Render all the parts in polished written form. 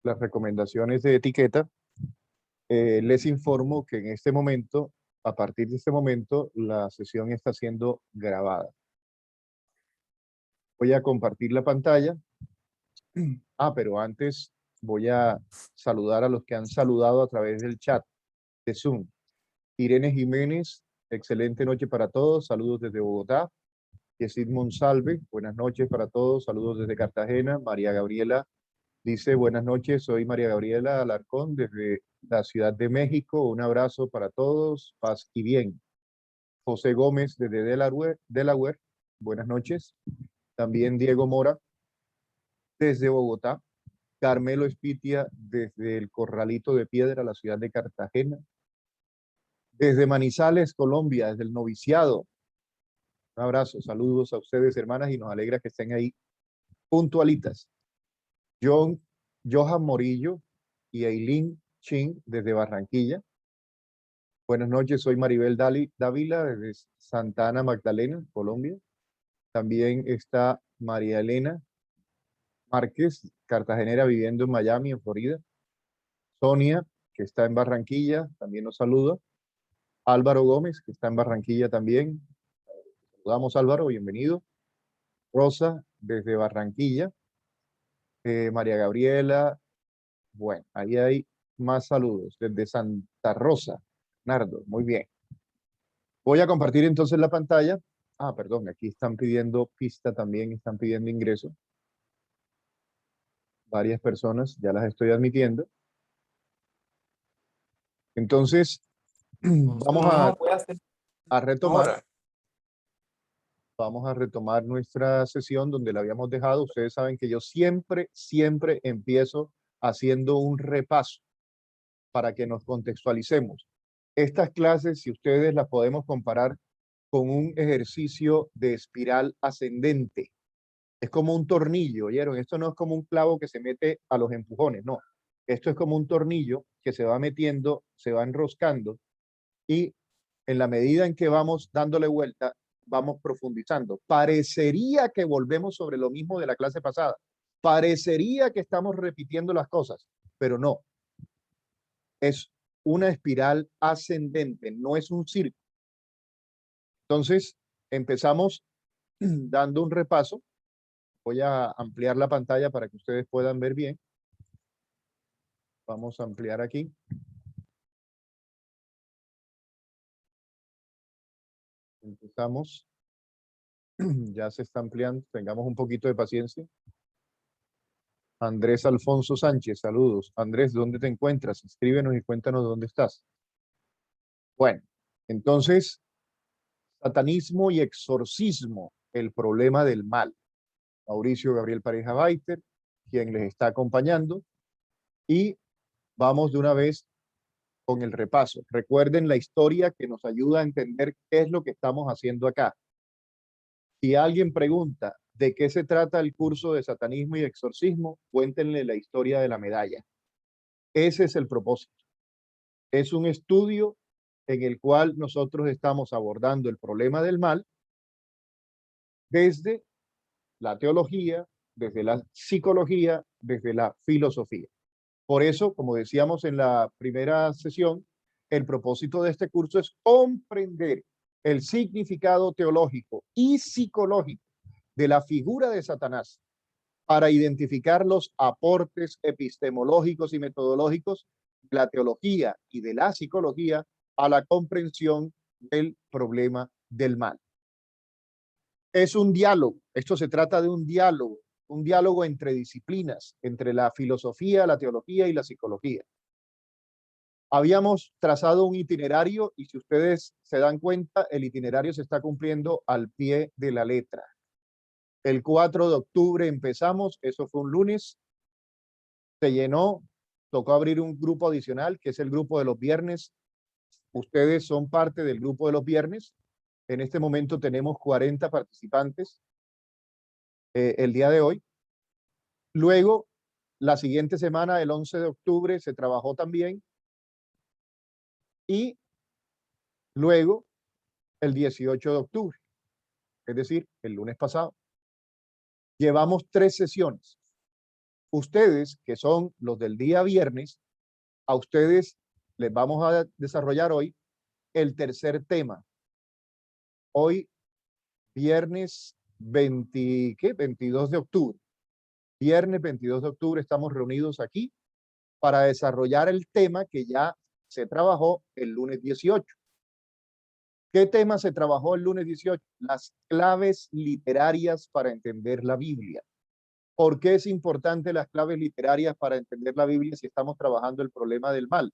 las recomendaciones de etiqueta, les informo que en este momento, a partir de este momento, la sesión está siendo grabada. Voy a compartir la pantalla. Pero antes voy a saludar a los que han saludado a través del chat de Zoom. Irene Jiménez, excelente noche para todos, saludos desde Bogotá. Yesid Monsalve, buenas noches para todos, saludos desde Cartagena. María Gabriela dice, buenas noches, soy María Gabriela Alarcón desde la Ciudad de México, un abrazo para todos, paz y bien. José Gómez desde Delaware, buenas noches. También Diego Mora desde Bogotá. Carmelo Espitia desde el Corralito de Piedra, la ciudad de Cartagena. Desde Manizales, Colombia, desde el noviciado. Un abrazo, saludos a ustedes, hermanas, y nos alegra que estén ahí puntualitas. Johan Morillo y Eileen Chin desde Barranquilla. Buenas noches, soy Maribel Dávila desde Santa Ana, Magdalena, Colombia. También está María Elena Márquez, cartagenera viviendo en Miami, en Florida. Sonia, que está en Barranquilla, también nos saluda. Álvaro Gómez, que está en Barranquilla también. Saludamos, Álvaro, bienvenido. Rosa, desde Barranquilla. María Gabriela. Bueno, ahí hay más saludos. Desde Santa Rosa. Nardo, muy bien. Voy a compartir entonces la pantalla. Perdón, aquí están pidiendo pista también, están pidiendo ingreso. Varias personas, ya las estoy admitiendo. Entonces, vamos a retomar. Vamos a retomar nuestra sesión donde la habíamos dejado. Ustedes saben que yo siempre empiezo haciendo un repaso para que nos contextualicemos. Estas clases, si ustedes las podemos comparar con un ejercicio de espiral ascendente. Es como un tornillo, ¿oyeron? Esto no es como un clavo que se mete a los empujones, no. Esto es como un tornillo que se va metiendo, se va enroscando y en la medida en que vamos dándole vuelta, vamos profundizando. Parecería que volvemos sobre lo mismo de la clase pasada. Parecería que estamos repitiendo las cosas, pero no. Es una espiral ascendente, no es un círculo. Entonces, empezamos dando un repaso. Voy a ampliar la pantalla para que ustedes puedan ver bien. Vamos a ampliar aquí. Empezamos. Ya se está ampliando. Tengamos un poquito de paciencia. Andrés Alfonso Sánchez, saludos. Andrés, ¿dónde te encuentras? Escríbenos y cuéntanos dónde estás. Bueno, entonces, satanismo y exorcismo, el problema del mal. Mauricio Gabriel Pareja Baiter, quien les está acompañando. Y vamos de una vez con el repaso. Recuerden la historia que nos ayuda a entender qué es lo que estamos haciendo acá. Si alguien pregunta de qué se trata el curso de satanismo y exorcismo, cuéntenle la historia de la medalla. Ese es el propósito. Es un estudio en el cual nosotros estamos abordando el problema del mal desde la teología, desde la psicología, desde la filosofía. Por eso, como decíamos en la primera sesión, el propósito de este curso es comprender el significado teológico y psicológico de la figura de Satanás para identificar los aportes epistemológicos y metodológicos de la teología y de la psicología a la comprensión del problema del mal. Es un diálogo, esto se trata de un diálogo entre disciplinas, entre la filosofía, la teología y la psicología. Habíamos trazado un itinerario y si ustedes se dan cuenta, el itinerario se está cumpliendo al pie de la letra. El 4 de octubre empezamos, eso fue un lunes, se llenó, tocó abrir un grupo adicional, que es el grupo de los viernes. Ustedes son parte del grupo de los viernes. En este momento tenemos 40 participantes el día de hoy. Luego, la siguiente semana, el 11 de octubre, se trabajó también. Y luego, el 18 de octubre, es decir, el lunes pasado. Llevamos 3 sesiones. Ustedes, que son los del día viernes, a ustedes les vamos a desarrollar hoy el tercer tema. Hoy, viernes 22 de octubre. Viernes 22 de octubre estamos reunidos aquí para desarrollar el tema que ya se trabajó el lunes 18. ¿Qué tema se trabajó el lunes 18? Las claves literarias para entender la Biblia. ¿Por qué es importante las claves literarias para entender la Biblia si estamos trabajando el problema del mal?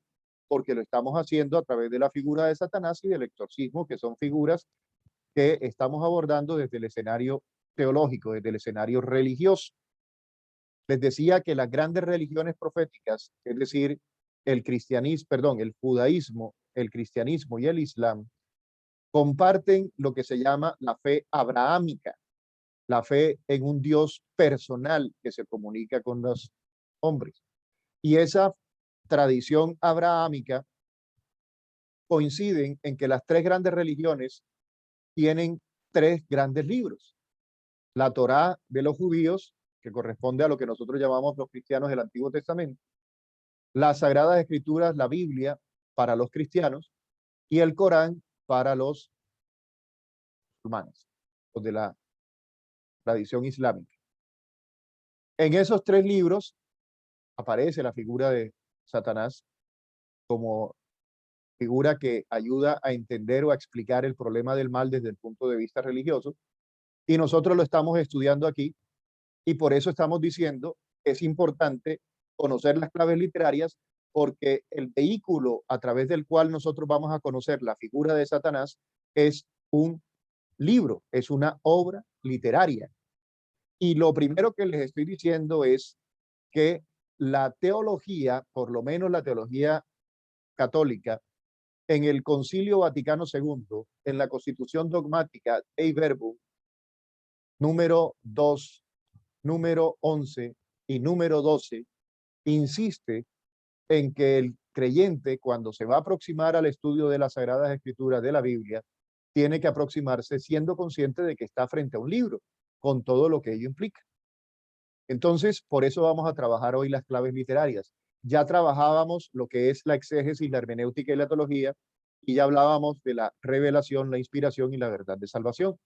Porque lo estamos haciendo a través de la figura de Satanás y del exorcismo, que son figuras que estamos abordando desde el escenario teológico, desde el escenario religioso. Les decía que las grandes religiones proféticas, es decir, el judaísmo, el cristianismo y el islam, comparten lo que se llama la fe abrahámica, la fe en un Dios personal que se comunica con los hombres. Y esa tradición abrahámica coinciden en que las tres grandes religiones tienen tres grandes libros. La Torá de los judíos, que corresponde a lo que nosotros llamamos los cristianos del Antiguo Testamento, las Sagradas Escrituras, la Biblia para los cristianos y el Corán para los musulmanes, los de la tradición islámica. En esos tres libros aparece la figura de Satanás como figura que ayuda a entender o a explicar el problema del mal desde el punto de vista religioso, y nosotros lo estamos estudiando aquí, y por eso estamos diciendo que es importante conocer las claves literarias, porque el vehículo a través del cual nosotros vamos a conocer la figura de Satanás es un libro, es una obra literaria. Y lo primero que les estoy diciendo es que la teología, por lo menos la teología católica, en el Concilio Vaticano II, en la Constitución Dogmática Dei Verbum, número 2, número 11 y número 12, insiste en que el creyente, cuando se va a aproximar al estudio de las Sagradas Escrituras de la Biblia, tiene que aproximarse siendo consciente de que está frente a un libro, con todo lo que ello implica. Entonces, por eso vamos a trabajar hoy las claves literarias. Ya trabajábamos lo que es la exégesis, la hermenéutica y la teología, y ya hablábamos de la revelación, la inspiración y la verdad de salvación.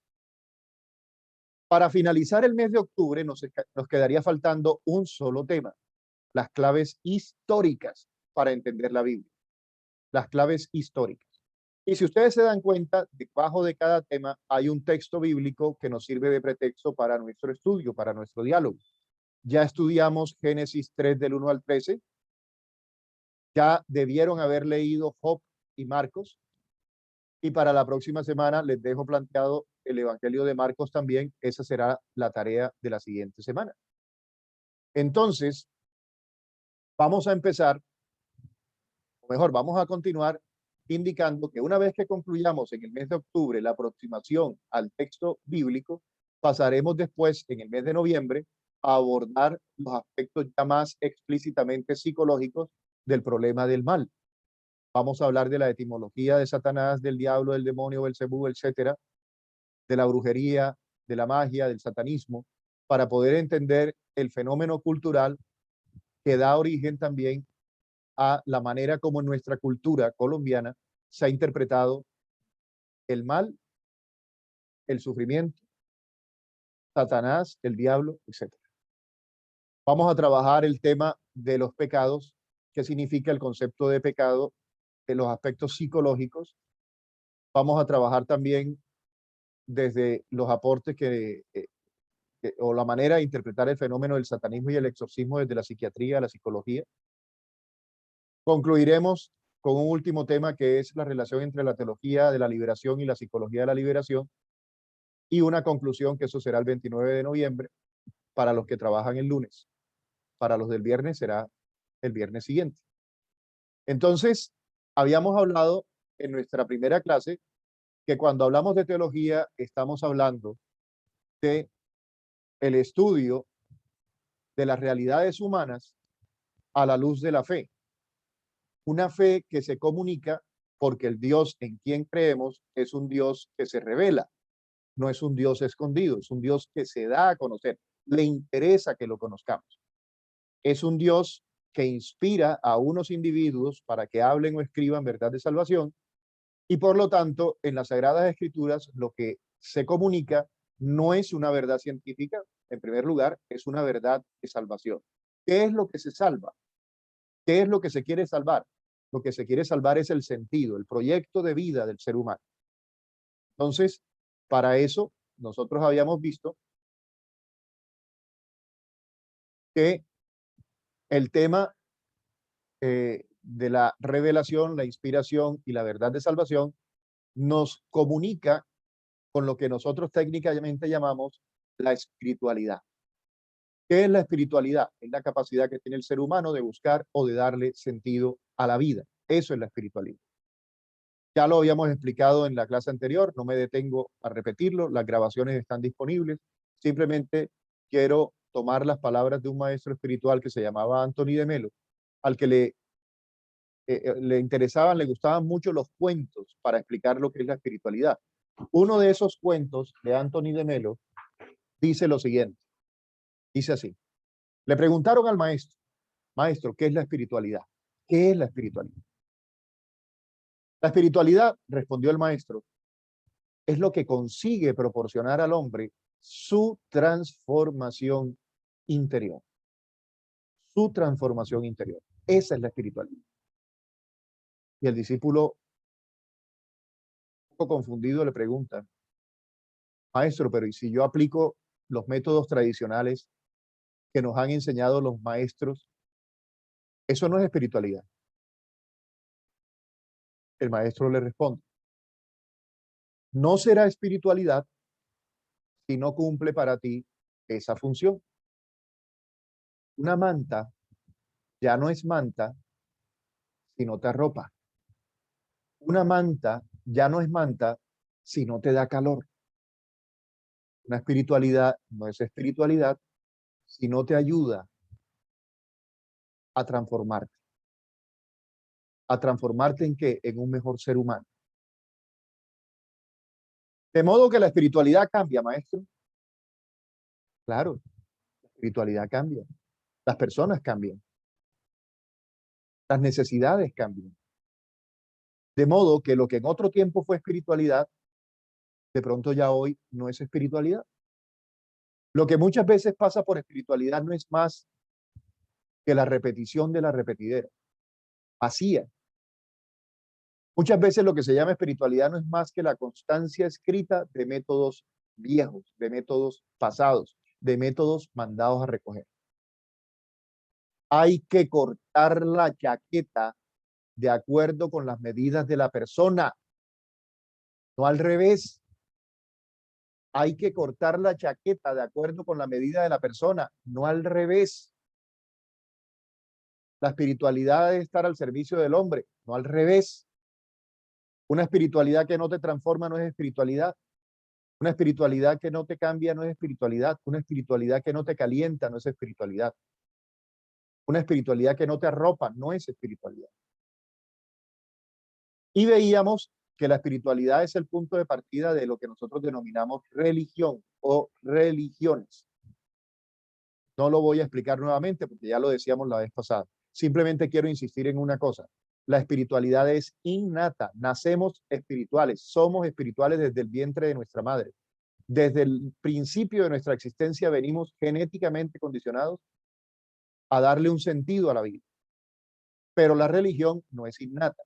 Para finalizar el mes de octubre nos quedaría faltando un solo tema, las claves históricas para entender la Biblia, las claves históricas. Y si ustedes se dan cuenta, debajo de cada tema hay un texto bíblico que nos sirve de pretexto para nuestro estudio, para nuestro diálogo. Ya estudiamos Génesis 3 del 1 al 13, ya debieron haber leído Job y Marcos, y para la próxima semana les dejo planteado el Evangelio de Marcos también. Esa será la tarea de la siguiente semana. Entonces, vamos a empezar, o mejor, vamos a continuar indicando que una vez que concluyamos en el mes de octubre la aproximación al texto bíblico, pasaremos después en el mes de noviembre a abordar los aspectos ya más explícitamente psicológicos del problema del mal. Vamos a hablar de la etimología de Satanás, del diablo, del demonio, Belcebú, etcétera, de la brujería, de la magia, del satanismo, para poder entender el fenómeno cultural que da origen también a la manera como en nuestra cultura colombiana se ha interpretado el mal, el sufrimiento, Satanás, el diablo, etcétera. Vamos a trabajar el tema de los pecados, qué significa el concepto de pecado, en los aspectos psicológicos. Vamos a trabajar también desde los aportes o la manera de interpretar el fenómeno del satanismo y el exorcismo desde la psiquiatría, la psicología. Concluiremos con un último tema que es la relación entre la teología de la liberación y la psicología de la liberación, y una conclusión que eso será el 29 de noviembre para los que trabajan el lunes. Para los del viernes será el viernes siguiente. Entonces, habíamos hablado en nuestra primera clase que cuando hablamos de teología estamos hablando de el estudio de las realidades humanas a la luz de la fe. Una fe que se comunica porque el Dios en quien creemos es un Dios que se revela, no es un Dios escondido, es un Dios que se da a conocer, le interesa que lo conozcamos. es un Dios que inspira a unos individuos para que hablen o escriban verdad de salvación, y por lo tanto, en las Sagradas Escrituras, lo que se comunica no es una verdad científica, en primer lugar, es una verdad de salvación. ¿Qué es lo que se salva? ¿Qué es lo que se quiere salvar? Lo que se quiere salvar es el sentido, el proyecto de vida del ser humano. Entonces, para eso, nosotros habíamos visto que el tema de la revelación, la inspiración y la verdad de salvación nos comunica con lo que nosotros técnicamente llamamos la espiritualidad. ¿Qué es la espiritualidad? Es la capacidad que tiene el ser humano de buscar o de darle sentido a la vida. Eso es la espiritualidad. Ya lo habíamos explicado en la clase anterior, no me detengo a repetirlo, las grabaciones están disponibles. Simplemente quiero tomar las palabras de un maestro espiritual que se llamaba Anthony de Melo, al que le interesaban, le gustaban mucho los cuentos para explicar lo que es la espiritualidad. Uno de esos cuentos de Anthony de Melo dice lo siguiente, dice así, le preguntaron al maestro, maestro, ¿qué es la espiritualidad? ¿Qué es la espiritualidad? La espiritualidad, respondió el maestro, es lo que consigue proporcionar al hombre su transformación interior. Su transformación interior. Esa es la espiritualidad. Y el discípulo, un poco confundido, le pregunta, maestro, pero ¿y si yo aplico los métodos tradicionales que nos han enseñado los maestros? Eso no es espiritualidad. El maestro le responde, no será espiritualidad si no cumple para ti esa función. Una manta ya no es manta si no te arropa. Una manta ya no es manta si no te da calor. Una espiritualidad no es espiritualidad si no te ayuda a transformarte. ¿A transformarte en qué? En un mejor ser humano. De modo que la espiritualidad cambia, maestro. Claro, la espiritualidad cambia. Las personas cambian. Las necesidades cambian. De modo que lo que en otro tiempo fue espiritualidad, de pronto ya hoy no es espiritualidad. Lo que muchas veces pasa por espiritualidad no es más que la repetición de la repetidera, vacía. Muchas veces lo que se llama espiritualidad no es más que la constancia escrita de métodos viejos, de métodos pasados, de métodos mandados a recoger. Hay que cortar la chaqueta de acuerdo con las medidas de la persona, no al revés. Hay que cortar la chaqueta de acuerdo con la medida de la persona, no al revés. La espiritualidad debe estar al servicio del hombre, no al revés. Una espiritualidad que no te transforma no es espiritualidad. Una espiritualidad que no te cambia no es espiritualidad. Una espiritualidad que no te calienta no es espiritualidad. Una espiritualidad que no te arropa no es espiritualidad. Y veíamos que la espiritualidad es el punto de partida de lo que nosotros denominamos religión o religiones. No lo voy a explicar nuevamente porque ya lo decíamos la vez pasada. Simplemente quiero insistir en una cosa. La espiritualidad es innata. Nacemos espirituales. Somos espirituales desde el vientre de nuestra madre. Desde el principio de nuestra existencia venimos genéticamente condicionados a darle un sentido a la vida. Pero la religión no es innata.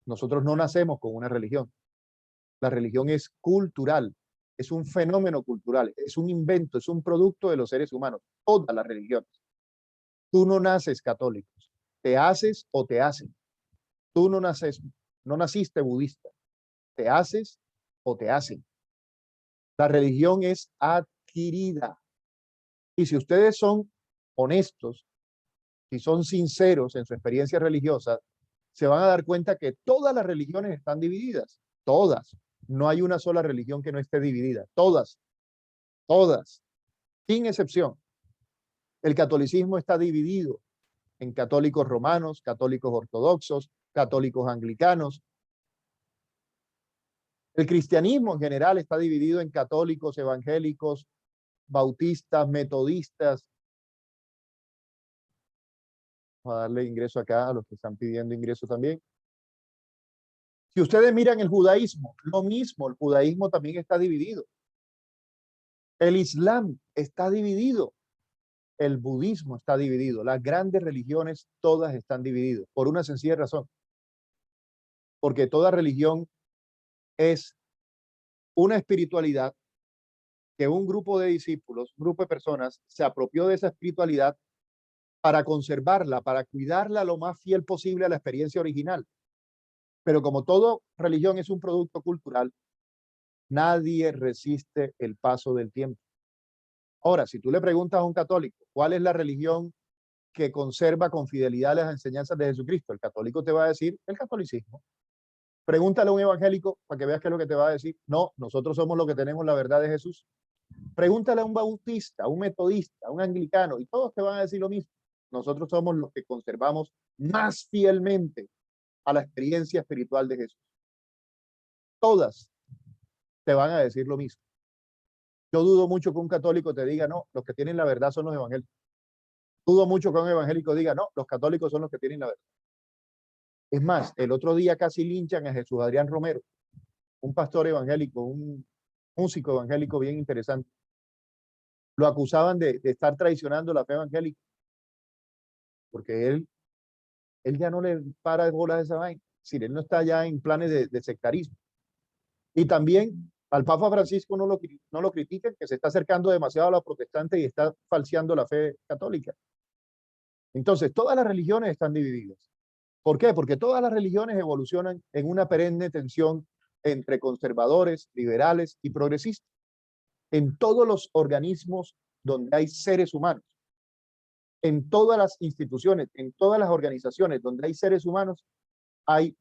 Nosotros no nacemos con una religión. La religión es cultural, es un fenómeno cultural, es un invento, es un producto de los seres humanos, todas las religiones. Tú no naces católico, te haces o te hacen. Tú no naces, no naciste budista, te haces o te hacen. La religión es adquirida. Y si ustedes son honestos, si son sinceros en su experiencia religiosa, se van a dar cuenta que todas las religiones están divididas. Todas. No hay una sola religión que no esté dividida. Todas. Todas. Sin excepción. El catolicismo está dividido en católicos romanos, católicos ortodoxos, católicos anglicanos. El cristianismo en general está dividido en católicos, evangélicos, bautistas, metodistas, Vamos a darle ingreso acá a los que están pidiendo ingreso también. Si ustedes miran el judaísmo, lo mismo, el judaísmo también está dividido. El islam está dividido. El budismo está dividido. Las grandes religiones todas están divididas por una sencilla razón. Porque toda religión es una espiritualidad que un grupo de discípulos, un grupo de personas se apropió de esa espiritualidad para conservarla, para cuidarla lo más fiel posible a la experiencia original. Pero como toda religión es un producto cultural, nadie resiste el paso del tiempo. Ahora, si tú le preguntas a un católico, ¿cuál es la religión que conserva con fidelidad las enseñanzas de Jesucristo? El católico te va a decir el catolicismo. Pregúntale a un evangélico para que veas qué es lo que te va a decir. No, nosotros somos los que tenemos la verdad de Jesús. Pregúntale a un bautista, a un metodista, a un anglicano, y todos te van a decir lo mismo. Nosotros somos los que conservamos más fielmente a la experiencia espiritual de Jesús. Todas te van a decir lo mismo. Yo dudo mucho que un católico te diga, no, los que tienen la verdad son los evangélicos. Dudo mucho que un evangélico diga, no, los católicos son los que tienen la verdad. Es más, el otro día casi linchan a Jesús Adrián Romero, un pastor evangélico, un músico evangélico bien interesante. Lo acusaban de estar traicionando la fe evangélica, porque él ya no le para de bolas a esa vaina. Si él no está ya en planes de sectarismo. Y también al Papa Francisco no lo critican, que se está acercando demasiado a los protestantes y está falseando la fe católica. Entonces, todas las religiones están divididas. ¿Por qué? Porque todas las religiones evolucionan en una perenne tensión entre conservadores, liberales y progresistas. En todos los organismos donde hay seres humanos, en todas las instituciones, en todas las organizaciones donde hay seres humanos, hay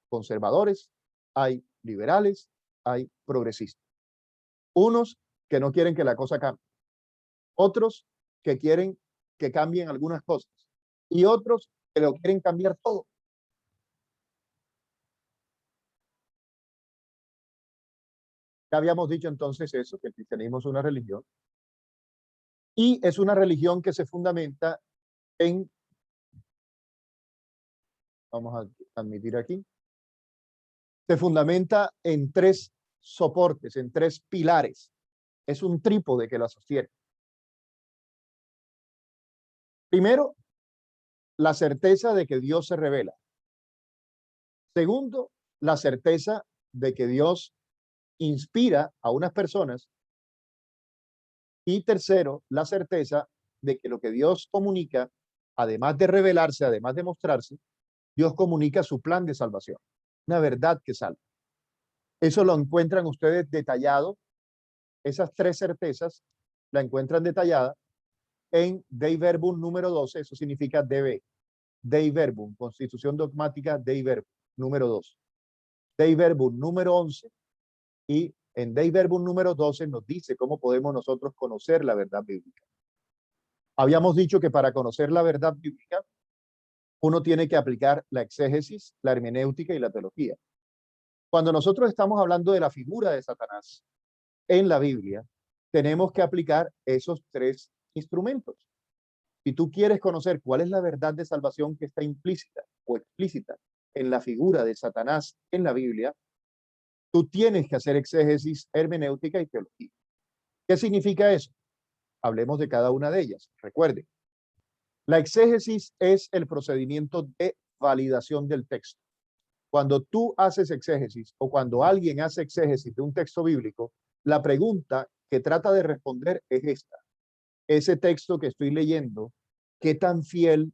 conservadores, hay liberales, hay progresistas. Unos que no quieren que la cosa cambie, otros que quieren que cambien algunas cosas y otros que lo quieren cambiar todo. Ya habíamos dicho entonces eso, que el cristianismo es una religión y es una religión que se fundamenta en, vamos a admitir aquí, se fundamenta en tres soportes, en tres pilares. Es un trípode que la sostiene. Primero, la certeza de que Dios se revela. Segundo, la certeza de que Dios inspira a unas personas. Y tercero, la certeza de que lo que Dios comunica, además de revelarse, además de mostrarse, Dios comunica su plan de salvación, una verdad que salva. Eso lo encuentran ustedes detallado, esas tres certezas la encuentran detallada en Dei Verbum número 12, eso significa DB, Dei Verbum, Constitución Dogmática Dei Verbum número 2, Dei Verbum número 11, y en Dei Verbum número 12 nos dice cómo podemos nosotros conocer la verdad bíblica. Habíamos dicho que para conocer la verdad bíblica, uno tiene que aplicar la exégesis, la hermenéutica y la teología. Cuando nosotros estamos hablando de la figura de Satanás en la Biblia, tenemos que aplicar esos tres instrumentos. Si tú quieres conocer cuál es la verdad de salvación que está implícita o explícita en la figura de Satanás en la Biblia, tú tienes que hacer exégesis, hermenéutica y teología. ¿Qué significa eso? Hablemos de cada una de ellas. Recuerde, la exégesis es el procedimiento de validación del texto. Cuando tú haces exégesis o cuando alguien hace exégesis de un texto bíblico, la pregunta que trata de responder es esta. Ese texto que estoy leyendo, ¿qué tan fiel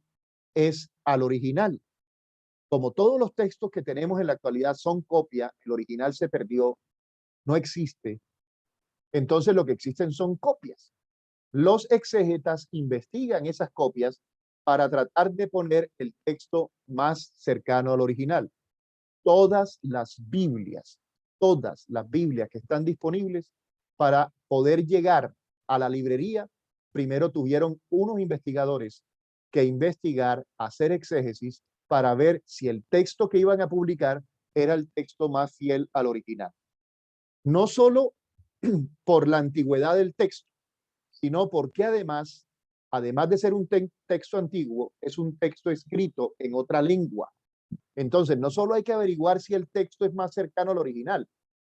es al original? Como todos los textos que tenemos en la actualidad son copia, el original se perdió, no existe, entonces lo que existen son copias. Los exégetas investigan esas copias para tratar de poner el texto más cercano al original. Todas las Biblias que están disponibles para poder llegar a la librería, primero tuvieron unos investigadores que investigar, hacer exégesis para ver si el texto que iban a publicar era el texto más fiel al original. No solo por la antigüedad del texto, sino porque además además de ser un texto antiguo, es un texto escrito en otra lengua. Entonces, no solo hay que averiguar si el texto es más cercano al original,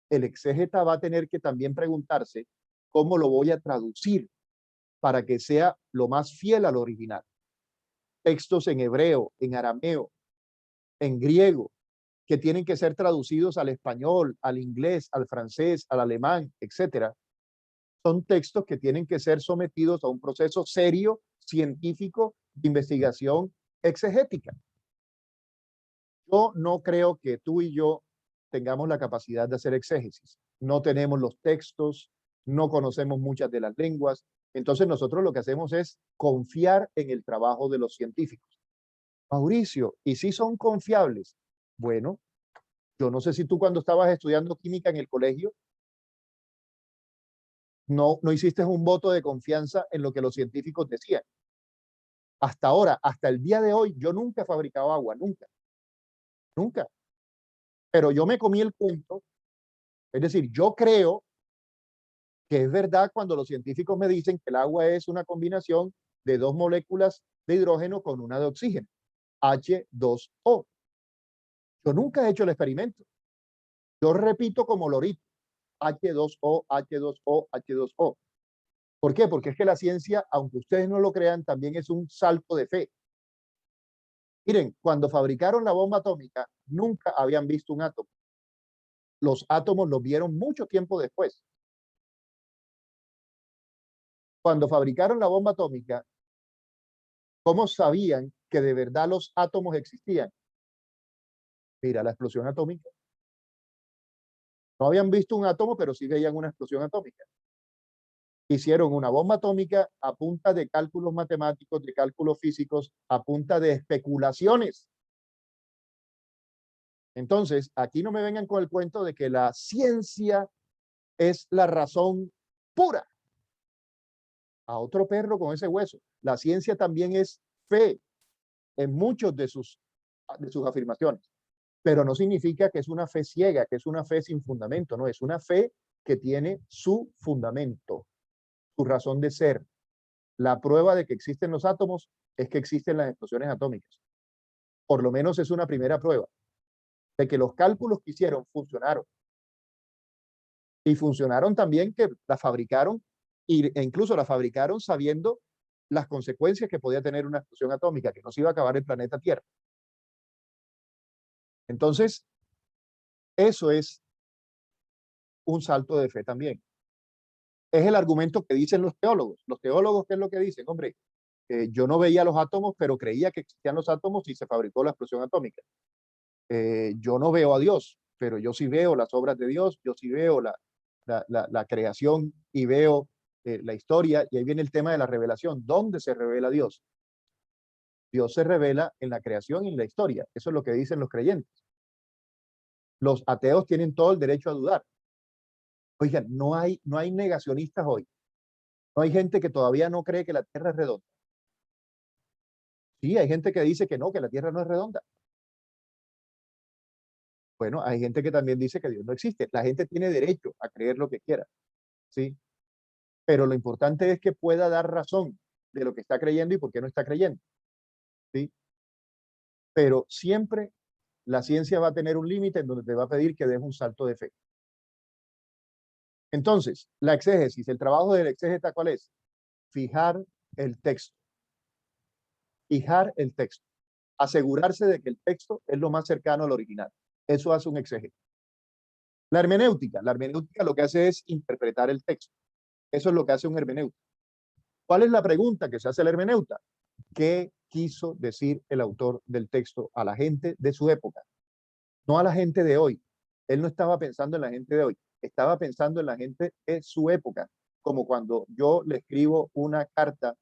el exégeta va a tener que también preguntarse cómo lo voy a traducir para que sea lo más fiel al original. Textos en hebreo, en arameo, en griego, que tienen que ser traducidos al español, al inglés, al francés, al alemán, etcétera, son textos que tienen que ser sometidos a un proceso serio, científico, de investigación exegética. Yo no creo que tú y yo tengamos la capacidad de hacer exégesis. No tenemos los textos, no conocemos muchas de las lenguas. Entonces nosotros lo que hacemos es confiar en el trabajo de los científicos. Mauricio, ¿y si son confiables? Bueno, yo no sé si tú cuando estabas estudiando química en el colegio, no hiciste un voto de confianza en lo que los científicos decían. Hasta ahora, hasta el día de hoy, yo nunca he fabricado agua, nunca, nunca. Pero yo me comí el cuento, es decir, yo creo que es verdad cuando los científicos me dicen que el agua es una combinación de dos moléculas de hidrógeno con una de oxígeno, H2O. Yo nunca he hecho el experimento. Yo repito como lorito, H2O, H2O, H2O. ¿Por qué? Porque es que la ciencia, aunque ustedes no lo crean, también es un salto de fe. Miren, cuando fabricaron la bomba atómica, nunca habían visto un átomo. Los átomos los vieron mucho tiempo después. Cuando fabricaron la bomba atómica, ¿cómo sabían que de verdad los átomos existían? Mira, la explosión atómica. No habían visto un átomo, pero sí veían una explosión atómica. Hicieron una bomba atómica a punta de cálculos matemáticos, de cálculos físicos, a punta de especulaciones. Entonces, aquí no me vengan con el cuento de que la ciencia es la razón pura. A otro perro con ese hueso. La ciencia también es fe en muchos de sus afirmaciones, pero no significa que es una fe ciega, que es una fe sin fundamento, no, es una fe que tiene su fundamento, su razón de ser. La prueba de que existen los átomos es que existen las explosiones atómicas. Por lo menos es una primera prueba de que los cálculos que hicieron funcionaron. Y funcionaron también que la fabricaron e incluso la fabricaron sabiendo las consecuencias que podía tener una explosión atómica, que no se iba a acabar el planeta Tierra. Entonces, eso es un salto de fe también. Es el argumento que dicen los teólogos. Los teólogos, ¿qué es lo que dicen? Hombre, yo no veía los átomos, pero creía que existían los átomos y se fabricó la explosión atómica. Yo no veo a Dios, pero yo sí veo las obras de Dios, yo sí veo la creación y veo la historia, y ahí viene el tema de la revelación. ¿Dónde se revela Dios? Dios se revela en la creación y en la historia. Eso es lo que dicen los creyentes. Los ateos tienen todo el derecho a dudar. Oigan, no hay negacionistas hoy. No hay gente que todavía no cree que la Tierra es redonda. Sí, hay gente que dice que no, que la Tierra no es redonda. Bueno, hay gente que también dice que Dios no existe. La gente tiene derecho a creer lo que quiera, ¿sí? Pero lo importante es que pueda dar razón de lo que está creyendo y por qué no está creyendo, ¿sí? Pero siempre la ciencia va a tener un límite en donde te va a pedir que des un salto de fe. Entonces, la exégesis, el trabajo del exégeta, ¿cuál es? Fijar el texto. Fijar el texto. Asegurarse de que el texto es lo más cercano al original. Eso hace un exégeta. La hermenéutica lo que hace es interpretar el texto. Eso es lo que hace un hermeneuta. ¿Cuál es la pregunta que se hace el hermeneuta? ¿Qué quiso decir el autor del texto a la gente de su época? No a la gente de hoy. Él no estaba pensando en la gente de hoy, estaba pensando en la gente de su época. Como cuando yo le escribo una carta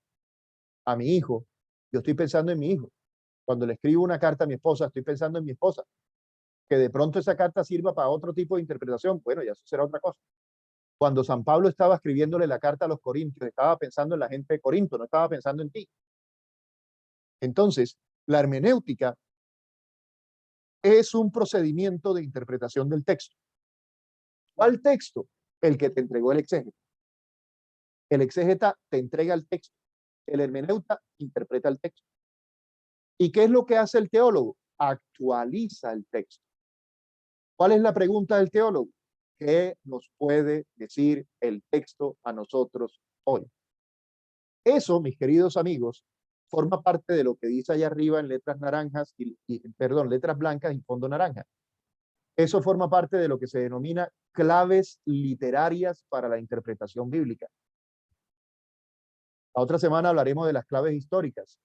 a mi hijo, yo estoy pensando en mi hijo. Cuando le escribo una carta a mi esposa, estoy pensando en mi esposa. Que de pronto esa carta sirva para otro tipo de interpretación, bueno, ya eso será otra cosa. Cuando San Pablo estaba escribiéndole la carta a los corintios, estaba pensando en la gente de Corinto, no estaba pensando en ti. Entonces, la hermenéutica es un procedimiento de interpretación del texto. ¿Cuál texto? El que te entregó el exégeta. El exégeta te entrega el texto. El hermeneuta interpreta el texto. ¿Y qué es lo que hace el teólogo? Actualiza el texto. ¿Cuál es la pregunta del teólogo? ¿Qué nos puede decir el texto a nosotros hoy? Eso, mis queridos amigos, forma parte de lo que dice allá arriba en letras naranjas perdón, letras blancas y fondo naranja. Eso forma parte de lo que se denomina claves literarias para la interpretación bíblica. La otra semana hablaremos de las claves históricas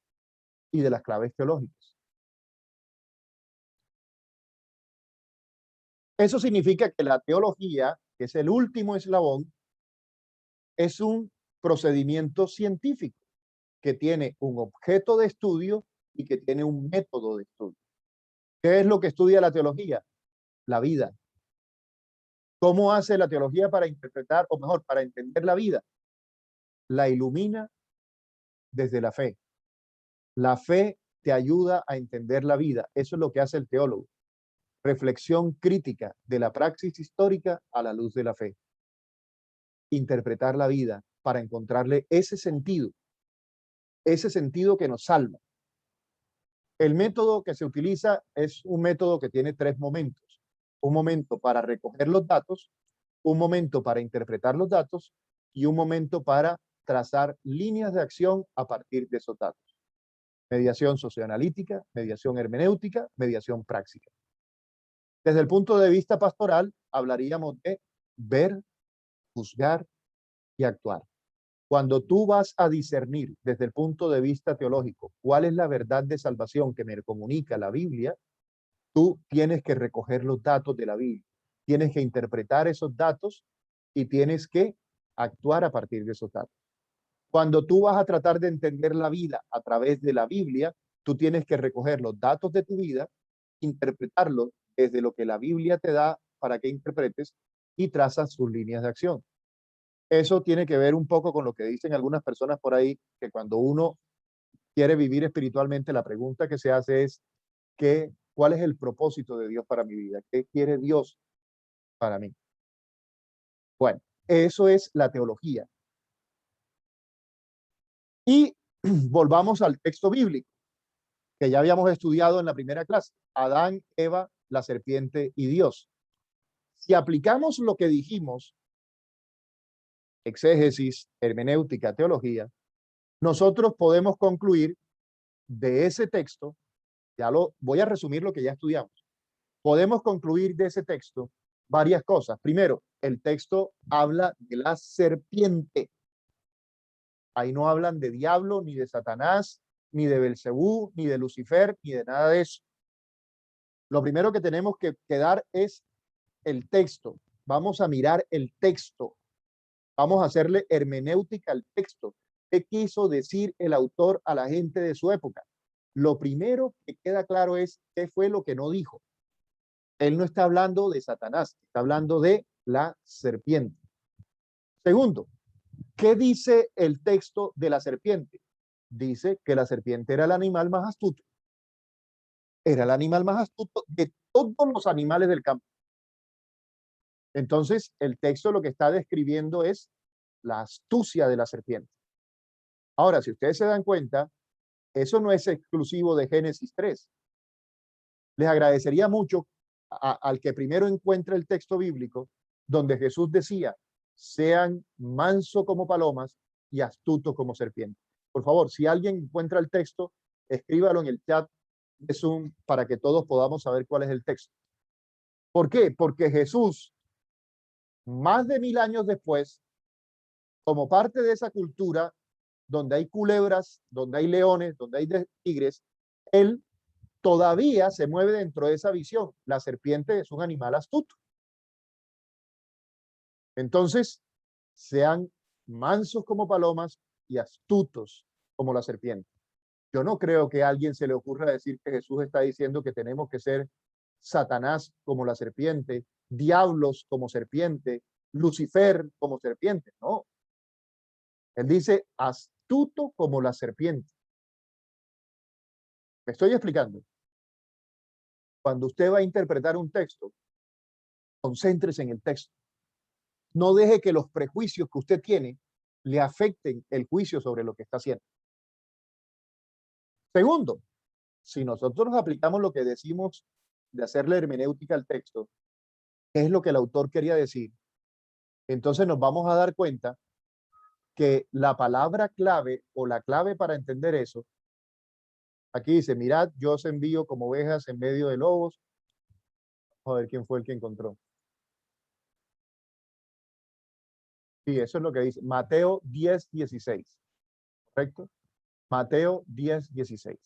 y de las claves teológicas. Eso significa que la teología, que es el último eslabón, es un procedimiento científico que tiene un objeto de estudio y que tiene un método de estudio. ¿Qué es lo que estudia la teología? La vida. ¿Cómo hace la teología para interpretar, o mejor, para entender la vida? La ilumina desde la fe. La fe te ayuda a entender la vida. Eso es lo que hace el teólogo. Reflexión crítica de la praxis histórica a la luz de la fe. Interpretar la vida para encontrarle ese sentido que nos salva. El método que se utiliza es un método que tiene tres momentos. Un momento para recoger los datos, un momento para interpretar los datos y un momento para trazar líneas de acción a partir de esos datos. Mediación socioanalítica, mediación hermenéutica, mediación práctica. Desde el punto de vista pastoral, hablaríamos de ver, juzgar y actuar. Cuando tú vas a discernir desde el punto de vista teológico cuál es la verdad de salvación que me comunica la Biblia, tú tienes que recoger los datos de la Biblia, tienes que interpretar esos datos y tienes que actuar a partir de esos datos. Cuando tú vas a tratar de entender la vida a través de la Biblia, tú tienes que recoger los datos de tu vida, interpretarlos desde lo que la Biblia te da para que interpretes y trazas sus líneas de acción. Eso tiene que ver un poco con lo que dicen algunas personas por ahí, que cuando uno quiere vivir espiritualmente, la pregunta que se hace es, ¿cuál es el propósito de Dios para mi vida? ¿Qué quiere Dios para mí? Bueno, eso es la teología. Y volvamos al texto bíblico, que ya habíamos estudiado en la primera clase. Adán, Eva, la serpiente y Dios. Si aplicamos lo que dijimos, exégesis, hermenéutica, teología, nosotros podemos concluir de ese texto, voy a resumir lo que ya estudiamos. Podemos concluir de ese texto varias cosas. Primero, el texto habla de la serpiente. Ahí no hablan de diablo, ni de Satanás, ni de Belcebú, ni de Lucifer, ni de nada de eso. Lo primero que tenemos que dar es el texto. Vamos a mirar el texto. Vamos a hacerle hermenéutica al texto. ¿Qué quiso decir el autor a la gente de su época? Lo primero que queda claro es qué fue lo que no dijo. Él no está hablando de Satanás, está hablando de la serpiente. Segundo, ¿qué dice el texto de la serpiente? Dice que la serpiente era el animal más astuto. Era el animal más astuto de todos los animales del campo. Entonces, el texto lo que está describiendo es la astucia de la serpiente. Ahora, si ustedes se dan cuenta, eso no es exclusivo de Génesis 3. Les agradecería mucho al que primero encuentre el texto bíblico donde Jesús decía, sean manso como palomas y astutos como serpientes. Por favor, si alguien encuentra el texto, escríbalo en el chat de Zoom para que todos podamos saber cuál es el texto. ¿Por qué? Porque Jesús, más de 1000 años después, como parte de esa cultura donde hay culebras, donde hay leones, donde hay tigres, él todavía se mueve dentro de esa visión. La serpiente es un animal astuto. Entonces, sean mansos como palomas y astutos como la serpiente. Yo no creo que a alguien se le ocurra decir que Jesús está diciendo que tenemos que ser Satanás como la serpiente, diablos como serpiente, Lucifer como serpiente. No. Él dice astuto como la serpiente. Me estoy explicando. Cuando usted va a interpretar un texto, concéntrese en el texto. No deje que los prejuicios que usted tiene le afecten el juicio sobre lo que está haciendo. Segundo, si nosotros aplicamos lo que decimos de hacer la hermenéutica al texto, ¿qué es lo que el autor quería decir? Entonces nos vamos a dar cuenta que la palabra clave o la clave para entender eso, aquí dice, mirad, yo os envío como ovejas en medio de lobos. Vamos a ver quién fue el que encontró. Sí, eso es lo que dice. Mateo 10:16. ¿Correcto? Mateo 10:16.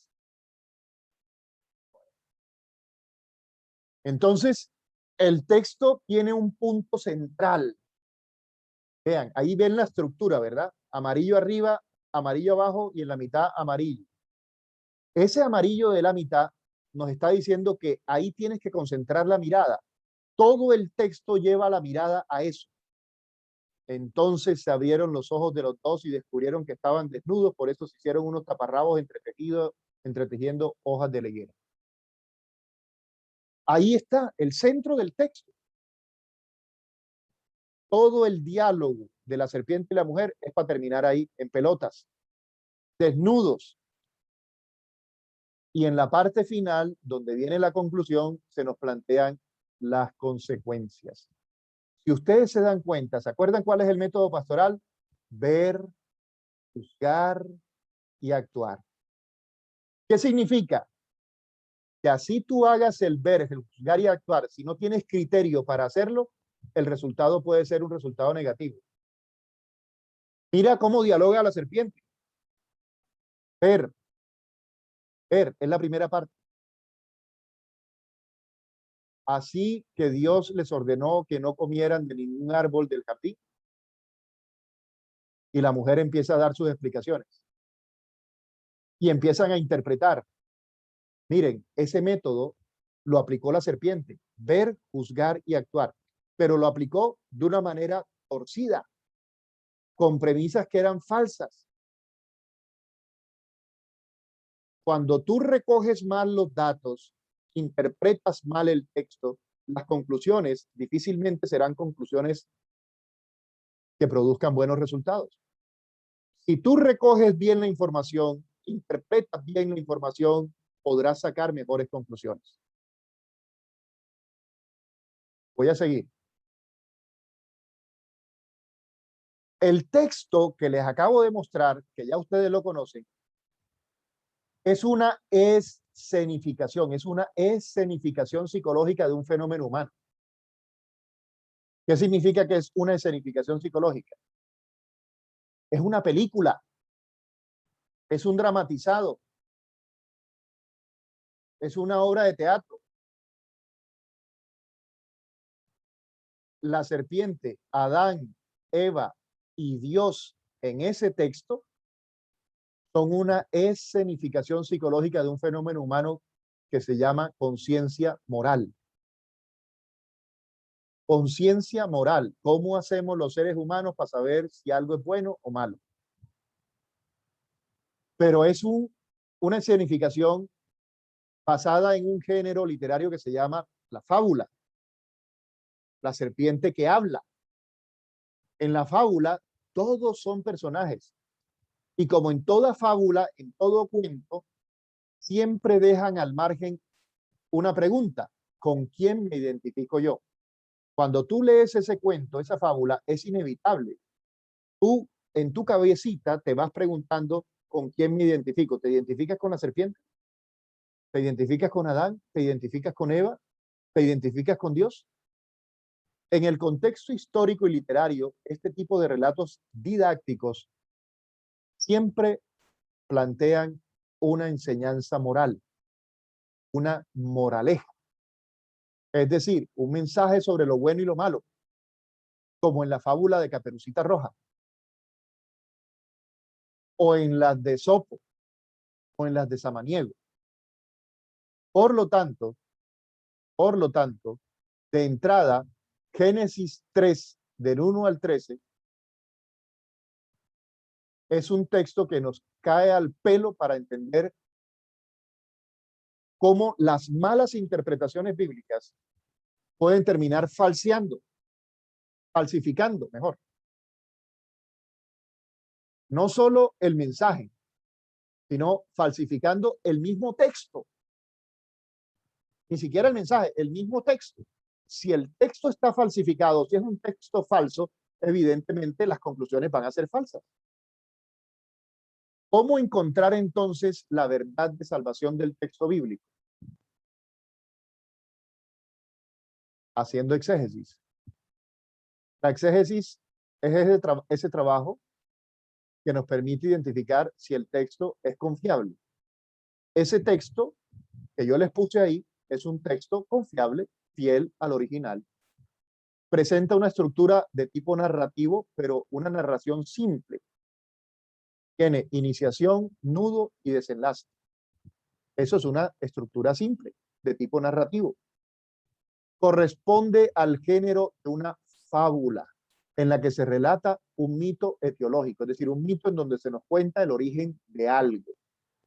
Entonces, el texto tiene un punto central. Vean, ahí ven la estructura, ¿verdad? Amarillo arriba, amarillo abajo y en la mitad amarillo. Ese amarillo de la mitad nos está diciendo que ahí tienes que concentrar la mirada. Todo el texto lleva la mirada a eso. Entonces se abrieron los ojos de los dos y descubrieron que estaban desnudos, por eso se hicieron unos taparrabos entretejiendo hojas de higuera. Ahí está el centro del texto. Todo el diálogo de la serpiente y la mujer es para terminar ahí, en pelotas, desnudos. Y en la parte final, donde viene la conclusión, se nos plantean las consecuencias. Si ustedes se dan cuenta, ¿se acuerdan cuál es el método pastoral? Ver, juzgar y actuar. ¿Qué significa? Que así tú hagas el ver, el juzgar y actuar, si no tienes criterio para hacerlo, el resultado puede ser un resultado negativo. Mira cómo dialoga la serpiente. Ver, es la primera parte. Así que Dios les ordenó que no comieran de ningún árbol del jardín. Y la mujer empieza a dar sus explicaciones. Y empiezan a interpretar. Miren, ese método lo aplicó la serpiente. Ver, juzgar y actuar. Pero lo aplicó de una manera torcida, con premisas que eran falsas. Cuando tú recoges mal los datos, interpretas mal el texto, las conclusiones difícilmente serán conclusiones que produzcan buenos resultados. Si tú recoges bien la información, interpretas bien la información, podrás sacar mejores conclusiones. Voy a seguir. El texto que les acabo de mostrar, que ya ustedes lo conocen, es una escenificación psicológica de un fenómeno humano. ¿Qué significa que es una escenificación psicológica? Es una película, es un dramatizado, es una obra de teatro. La serpiente, Adán, Eva y Dios en ese texto son una escenificación psicológica de un fenómeno humano que se llama conciencia moral. Conciencia moral. ¿Cómo hacemos los seres humanos para saber si algo es bueno o malo? Pero es una escenificación basada en un género literario que se llama la fábula. La serpiente que habla. En la fábula, todos son personajes. Y como en toda fábula, en todo cuento, siempre dejan al margen una pregunta: ¿con quién me identifico yo? Cuando tú lees ese cuento, esa fábula, es inevitable. Tú, en tu cabecita, te vas preguntando ¿con quién me identifico? ¿Te identificas con la serpiente? ¿Te identificas con Adán? ¿Te identificas con Eva? ¿Te identificas con Dios? En el contexto histórico y literario, este tipo de relatos didácticos siempre plantean una enseñanza moral, una moraleja. Es decir, un mensaje sobre lo bueno y lo malo, como en la fábula de Caperucita Roja, o en las de Sopo, o en las de Samaniego. Por lo tanto, de entrada, Génesis 3, del 1 al 13, es un texto que nos cae al pelo para entender cómo las malas interpretaciones bíblicas pueden terminar falsificando, mejor, no solo el mensaje, sino falsificando el mismo texto. Ni siquiera el mensaje, el mismo texto. Si el texto está falsificado, si es un texto falso, evidentemente las conclusiones van a ser falsas. ¿Cómo encontrar entonces la verdad de salvación del texto bíblico? Haciendo exégesis. La exégesis es ese trabajo que nos permite identificar si el texto es confiable. Ese texto que yo les puse ahí es un texto confiable, fiel al original. Presenta una estructura de tipo narrativo, pero una narración simple. Tiene iniciación, nudo y desenlace. Eso es una estructura simple de tipo narrativo. Corresponde al género de una fábula en la que se relata un mito etiológico, es decir, un mito en donde se nos cuenta el origen de algo.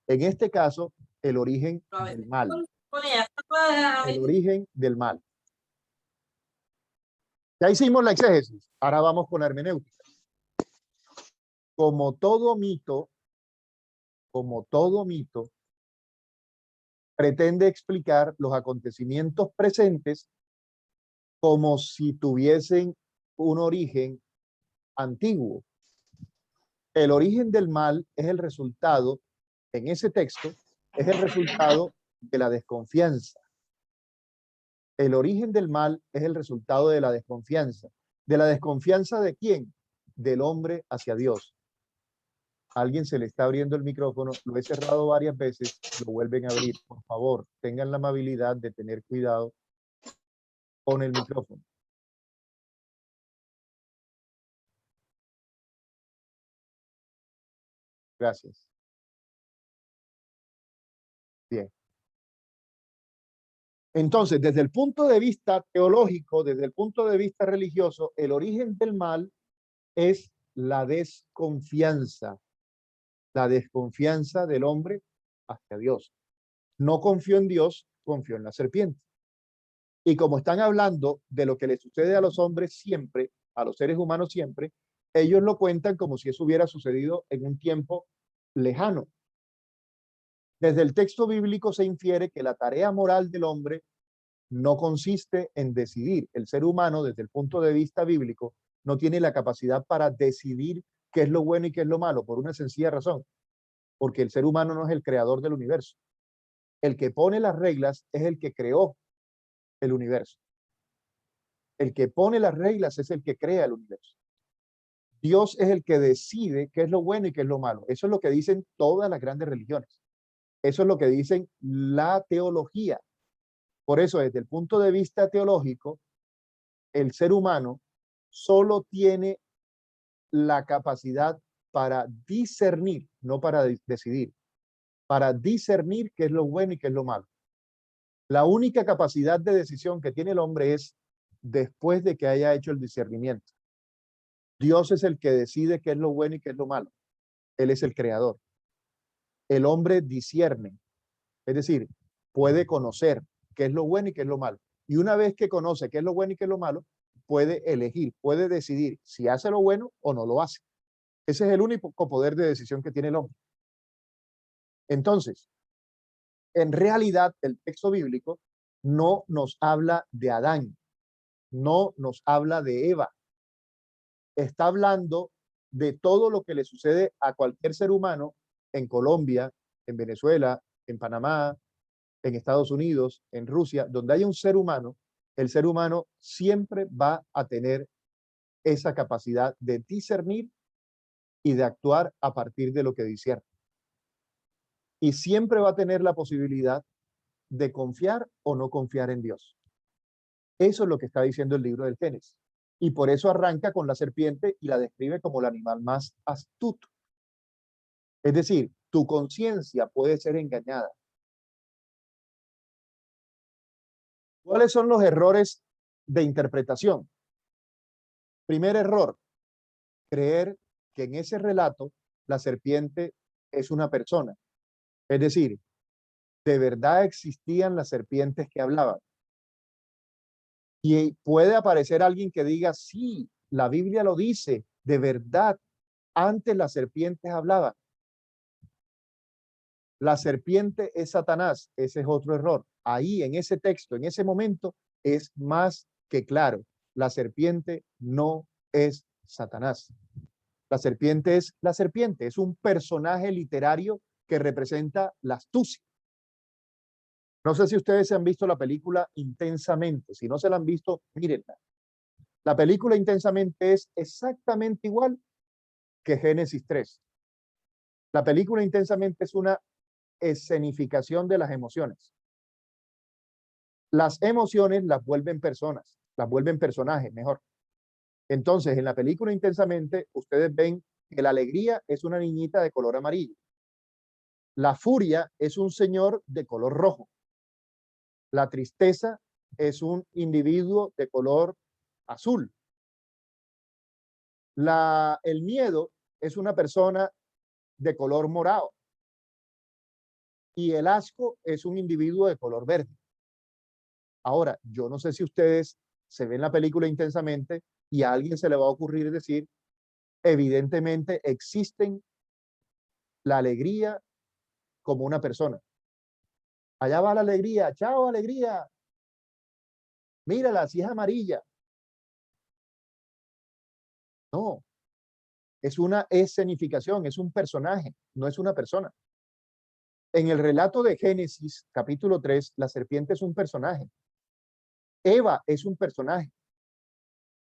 En este caso, el origen del mal. El origen del mal. Ya hicimos la exégesis, ahora vamos con la hermenéutica. Como todo mito, pretende explicar los acontecimientos presentes como si tuviesen un origen antiguo. El origen del mal es el resultado, en ese texto, es el resultado de la desconfianza. El origen del mal es el resultado de la desconfianza. ¿De la desconfianza de quién? Del hombre hacia Dios. A alguien se le está abriendo el micrófono, lo he cerrado varias veces, lo vuelven a abrir. Por favor, tengan la amabilidad de tener cuidado con el micrófono. Gracias. Bien. Entonces, desde el punto de vista teológico, desde el punto de vista religioso, el origen del mal es la desconfianza del hombre hacia Dios. No confió en Dios, confió en la serpiente. Y como están hablando de lo que le sucede a los hombres siempre, a los seres humanos siempre, ellos lo cuentan como si eso hubiera sucedido en un tiempo lejano. Desde el texto bíblico se infiere que la tarea moral del hombre no consiste en decidir. El ser humano, desde el punto de vista bíblico, no tiene la capacidad para decidir qué es lo bueno y qué es lo malo, por una sencilla razón, porque el ser humano no es el creador del universo. El que pone las reglas es el que creó el universo. El que pone las reglas es el que crea el universo. Dios es el que decide qué es lo bueno y qué es lo malo. Eso es lo que dicen todas las grandes religiones. Eso es lo que dicen la teología. Por eso, desde el punto de vista teológico, el ser humano solo tiene la capacidad para discernir, no para decidir, para discernir qué es lo bueno y qué es lo malo. La única capacidad de decisión que tiene el hombre es después de que haya hecho el discernimiento. Dios es el que decide qué es lo bueno y qué es lo malo. Él es el creador. El hombre discierne, es decir, puede conocer qué es lo bueno y qué es lo malo. Y una vez que conoce qué es lo bueno y qué es lo malo, puede elegir, puede decidir si hace lo bueno o no lo hace. Ese es el único poder de decisión que tiene el hombre. Entonces, en realidad, el texto bíblico no nos habla de Adán, no nos habla de Eva. Está hablando de todo lo que le sucede a cualquier ser humano en Colombia, en Venezuela, en Panamá, en Estados Unidos, en Rusia, donde haya un ser humano, el ser humano siempre va a tener esa capacidad de discernir y de actuar a partir de lo que discierne. Y siempre va a tener la posibilidad de confiar o no confiar en Dios. Eso es lo que está diciendo el libro del Génesis. Y por eso arranca con la serpiente y la describe como el animal más astuto. Es decir, tu conciencia puede ser engañada. ¿Cuáles son los errores de interpretación? Primer error, creer que en ese relato la serpiente es una persona. Es decir, de verdad existían las serpientes que hablaban. Y puede aparecer alguien que diga, sí, la Biblia lo dice, de verdad, antes las serpientes hablaban. La serpiente es Satanás. Ese es otro error. Ahí, en ese texto, en ese momento, es más que claro. La serpiente no es Satanás. La serpiente es la serpiente. Es un personaje literario que representa la astucia. No sé si ustedes se han visto la película Intensamente. Si no se la han visto, mírenla. La película Intensamente es exactamente igual que Génesis 3. La película Intensamente es una escenificación de las emociones. Las emociones las vuelven personas, las vuelven personajes, mejor. Entonces, en la película Intensamente, ustedes ven que la alegría es una niñita de color amarillo. La furia es un señor de color rojo. La tristeza es un individuo de color azul. El miedo es una persona de color morado. Y el asco es un individuo de color verde. Ahora, yo no sé si ustedes se ven la película Intensamente y a alguien se le va a ocurrir decir, evidentemente existen la alegría como una persona. Allá va la alegría, chao alegría, mírala, si es amarilla. No, es una escenificación, es un personaje, no es una persona. En el relato de Génesis, capítulo 3, la serpiente es un personaje. Eva es un personaje.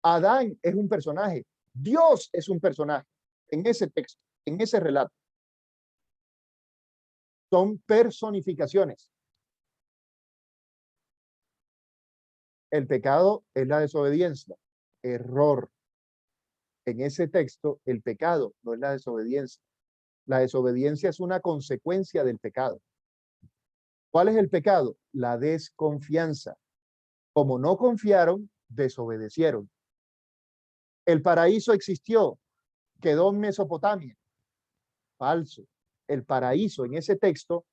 Adán es un personaje. Dios es un personaje. En ese texto, en ese relato. Son personificaciones. El pecado es la desobediencia. Error. En ese texto, el pecado no es la desobediencia. La desobediencia es una consecuencia del pecado. ¿Cuál es el pecado? La desconfianza. Como no confiaron, desobedecieron. El paraíso existió, quedó en Mesopotamia. Falso. El paraíso en ese texto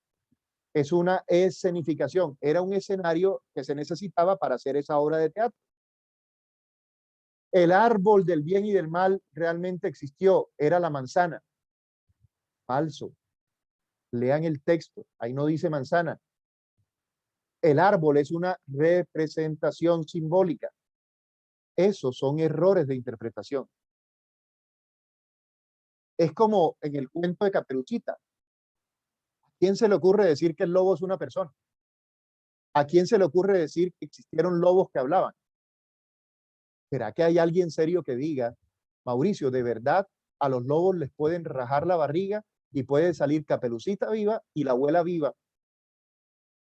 es una escenificación. Era un escenario que se necesitaba para hacer esa obra de teatro. El árbol del bien y del mal realmente existió, era la manzana. Falso. Lean el texto, ahí no dice manzana. El árbol es una representación simbólica. Esos son errores de interpretación. Es como en el cuento de Caperucita. ¿A quién se le ocurre decir que el lobo es una persona? ¿A quién se le ocurre decir que existieron lobos que hablaban? ¿Será que hay alguien serio que diga, Mauricio, de verdad a los lobos les pueden rajar la barriga y puede salir Caperucita viva y la abuela viva?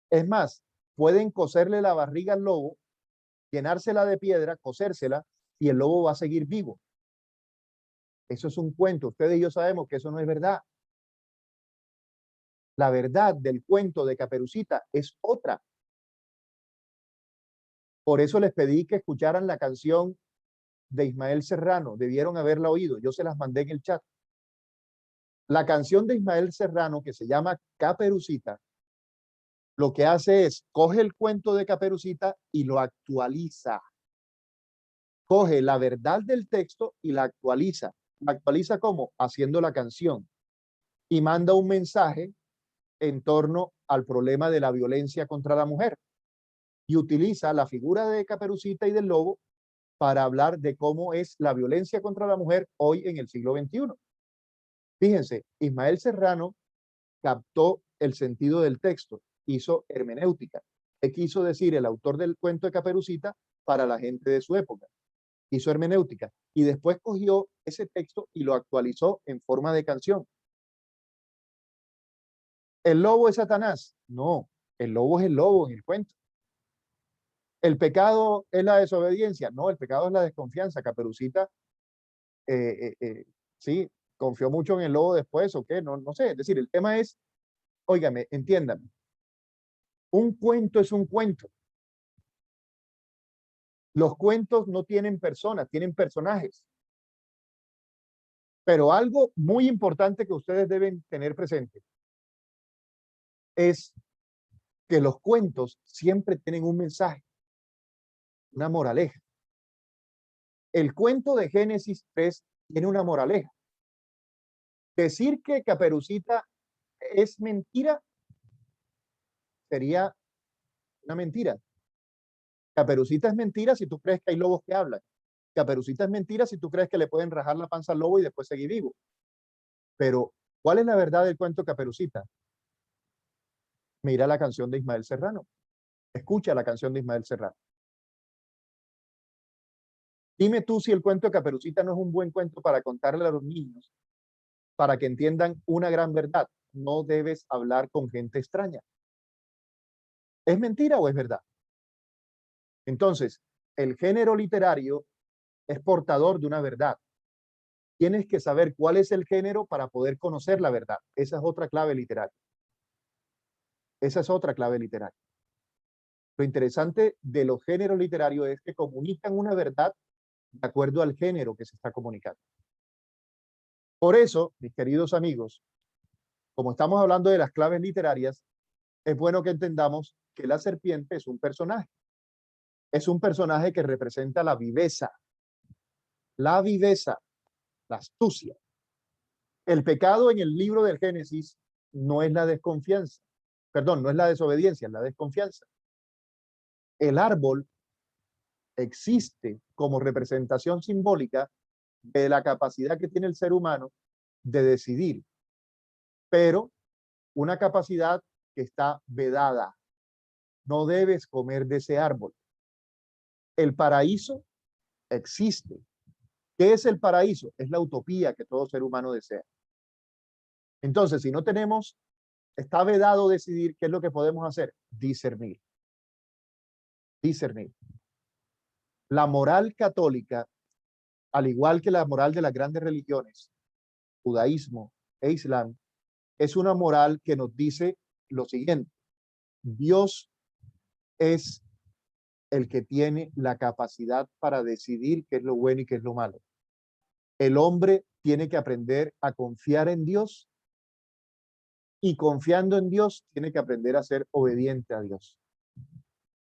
Es más, pueden coserle la barriga al lobo, llenársela de piedra, cosérsela y el lobo va a seguir vivo. Eso es un cuento. Ustedes y yo sabemos que eso no es verdad. La verdad del cuento de Caperucita es otra. Por eso les pedí que escucharan la canción de Ismael Serrano. Debieron haberla oído. Yo se las mandé en el chat. La canción de Ismael Serrano, que se llama Caperucita, lo que hace es coge el cuento de Caperucita y lo actualiza. Coge la verdad del texto y la actualiza. ¿La actualiza cómo? Haciendo la canción. Y manda un mensaje en torno al problema de la violencia contra la mujer. Y utiliza la figura de Caperucita y del lobo para hablar de cómo es la violencia contra la mujer hoy en el siglo XXI. Fíjense, Ismael Serrano captó el sentido del texto, hizo hermenéutica. ¿Qué quiso decir el autor del cuento de Caperucita para la gente de su época? Hizo hermenéutica y después cogió ese texto y lo actualizó en forma de canción. ¿El lobo es Satanás? No, el lobo es el lobo en el cuento. ¿El pecado es la desobediencia? No, el pecado es la desconfianza. Caperucita, sí, confió mucho en el lobo después o qué, no sé. Es decir, el tema es, óigame, entiéndame, un cuento es un cuento. Los cuentos no tienen personas, tienen personajes. Pero algo muy importante que ustedes deben tener presente es que los cuentos siempre tienen un mensaje, una moraleja. El cuento de Génesis 3 tiene una moraleja. Decir que Caperucita es mentira, sería una mentira. Caperucita es mentira si tú crees que hay lobos que hablan. Caperucita es mentira si tú crees que le pueden rajar la panza al lobo y después seguir vivo. Pero, ¿cuál es la verdad del cuento Caperucita? Mira la canción de Ismael Serrano. Escucha la canción de Ismael Serrano. Dime tú si el cuento de Caperucita no es un buen cuento para contarle a los niños, para que entiendan una gran verdad. No debes hablar con gente extraña. ¿Es mentira o es verdad? Entonces, el género literario es portador de una verdad. Tienes que saber cuál es el género para poder conocer la verdad. Esa es otra clave literaria. Esa es otra clave literaria. Lo interesante de los géneros literarios es que comunican una verdad de acuerdo al género que se está comunicando. Por eso, mis queridos amigos, como estamos hablando de las claves literarias, es bueno que entendamos que la serpiente es un personaje. Es un personaje que representa la viveza, la astucia. El pecado en el libro del Génesis no es la desconfianza, perdón, no es la desobediencia, es la desconfianza. El árbol existe como representación simbólica de la capacidad que tiene el ser humano de decidir, pero una capacidad que está vedada. No debes comer de ese árbol. El paraíso existe. ¿Qué es el paraíso? Es la utopía que todo ser humano desea. Entonces, si no tenemos, está vedado decidir, ¿qué es lo que podemos hacer? Discernir. Discernir. La moral católica, al igual que la moral de las grandes religiones, judaísmo e islam, es una moral que nos dice lo siguiente: Dios es el que tiene la capacidad para decidir qué es lo bueno y qué es lo malo. El hombre tiene que aprender a confiar en Dios y confiando en Dios tiene que aprender a ser obediente a Dios.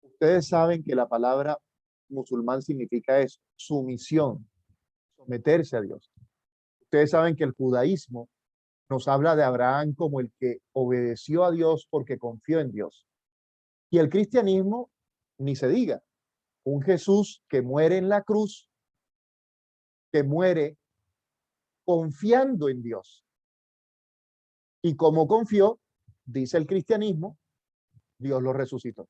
Ustedes saben que la palabra musulmán significa eso, sumisión, someterse a Dios. Ustedes saben que el judaísmo nos habla de Abraham como el que obedeció a Dios porque confió en Dios. Y el cristianismo, ni se diga, un Jesús que muere en la cruz, que muere confiando en Dios. Y como confió, dice el cristianismo, Dios lo resucitó.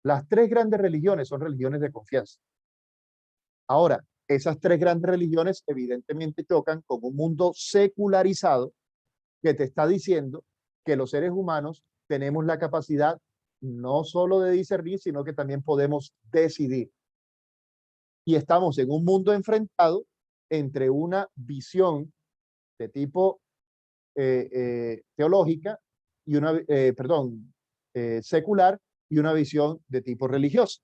Las tres grandes religiones son religiones de confianza. Ahora, esas tres grandes religiones evidentemente chocan con un mundo secularizado que te está diciendo que los seres humanos tenemos la capacidad no solo de discernir, sino que también podemos decidir. Y estamos en un mundo enfrentado entre una visión de tipo teológica y una, secular y una visión de tipo religioso.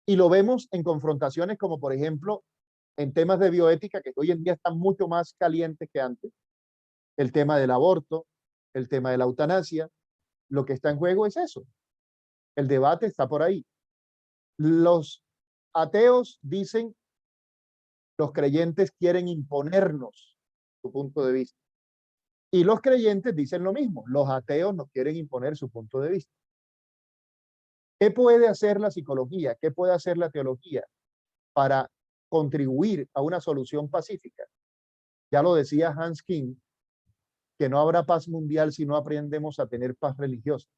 Y lo vemos en confrontaciones como, por ejemplo, en temas de bioética que hoy en día están mucho más calientes que antes. El tema del aborto, el tema de la eutanasia, lo que está en juego es eso. El debate está por ahí. Los ateos dicen, los creyentes quieren imponernos su punto de vista. Y los creyentes dicen lo mismo, los ateos nos quieren imponer su punto de vista. ¿Qué puede hacer la psicología? ¿Qué puede hacer la teología para contribuir a una solución pacífica? Ya lo decía Hans King, que no habrá paz mundial si no aprendemos a tener paz religiosa.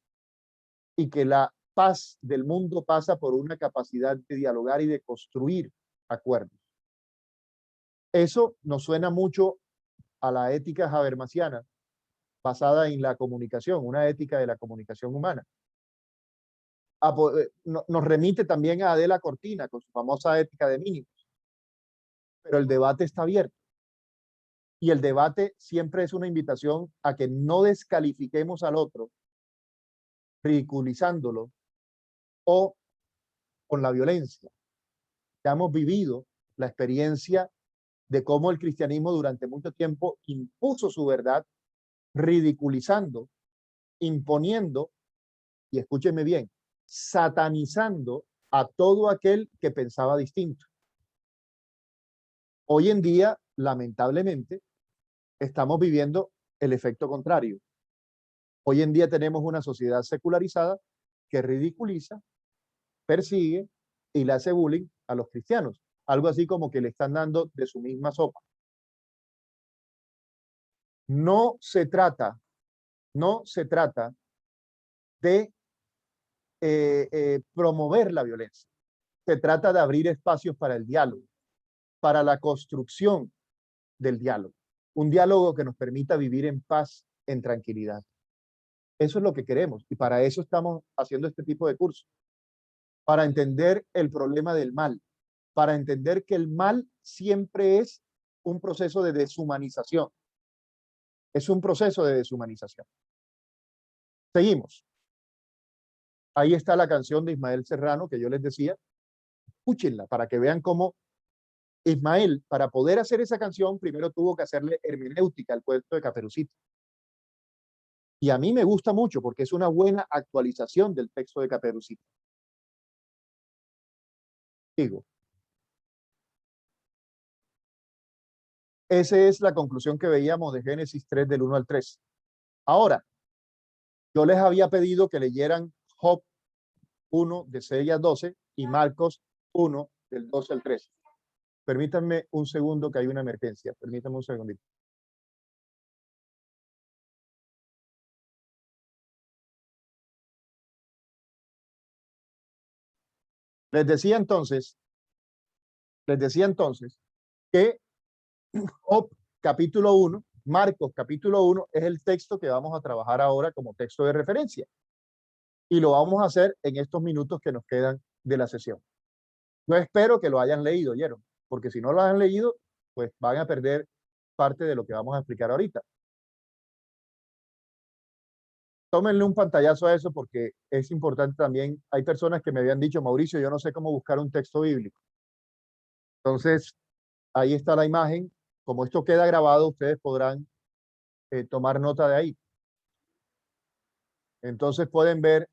Y que la paz del mundo pasa por una capacidad de dialogar y de construir acuerdos. Eso nos suena mucho a la ética habermasiana, basada en la comunicación, una ética de la comunicación humana. Nos remite también a Adela Cortina con su famosa ética de mínimos. Pero el debate está abierto. Y el debate siempre es una invitación a que no descalifiquemos al otro, ridiculizándolo o con la violencia. Ya hemos vivido la experiencia de cómo el cristianismo durante mucho tiempo impuso su verdad, ridiculizando, imponiendo, y escúchenme bien, satanizando a todo aquel que pensaba distinto. Hoy en día, lamentablemente, estamos viviendo el efecto contrario. Hoy en día tenemos una sociedad secularizada que ridiculiza, persigue y le hace bullying a los cristianos. Algo así como que le están dando de su misma sopa. No se trata de promover la violencia. Se trata de abrir espacios para el diálogo, para la construcción del diálogo. Un diálogo que nos permita vivir en paz, en tranquilidad. Eso es lo que queremos y para eso estamos haciendo este tipo de cursos. Para entender el problema del mal, para entender que el mal siempre es un proceso de deshumanización. Es un proceso de deshumanización. Seguimos. Ahí está la canción de Ismael Serrano que yo les decía. Escúchenla para que vean cómo Ismael, para poder hacer esa canción, primero tuvo que hacerle hermenéutica al cuento de Caperucita. Y a mí me gusta mucho porque es una buena actualización del texto de Caperucita. Digo, esa es la conclusión que veíamos de Génesis 3 del 1 al 3. Ahora, yo les había pedido que leyeran Job 1 de 6 a 12 y Marcos 1 del 12 al 13. Permítanme un segundo que hay una emergencia. Permítanme un segundito. Les decía entonces que Job capítulo 1, Marcos capítulo 1 es el texto que vamos a trabajar ahora como texto de referencia. Y lo vamos a hacer en estos minutos que nos quedan de la sesión. Yo espero que lo hayan leído, ¿oyeron? Porque si no lo han leído, pues van a perder parte de lo que vamos a explicar ahorita. Tómenle un pantallazo a eso porque es importante también. Hay personas que me habían dicho, Mauricio, yo no sé cómo buscar un texto bíblico. Entonces, ahí está la imagen. Como esto queda grabado, ustedes podrán tomar nota de ahí. Entonces pueden ver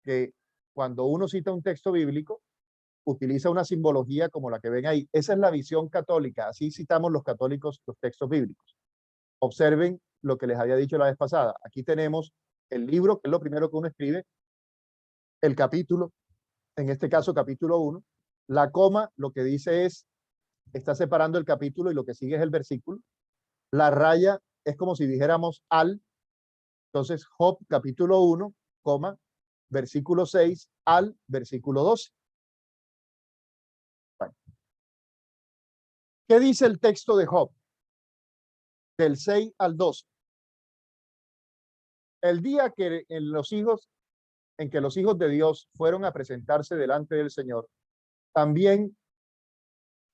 que cuando uno cita un texto bíblico, utiliza una simbología como la que ven ahí. Esa es la visión católica. Así citamos los católicos los textos bíblicos. Observen lo que les había dicho la vez pasada. Aquí tenemos el libro, que es lo primero que uno escribe, el capítulo, en este caso capítulo 1, la coma, lo que dice es, está separando el capítulo y lo que sigue es el versículo. La raya es como si dijéramos al, entonces Job capítulo 1, coma, versículo 6 al versículo 12. Bueno. ¿Qué dice el texto de Job? Del 6 al 12. El día que en que los hijos de Dios fueron a presentarse delante del Señor, también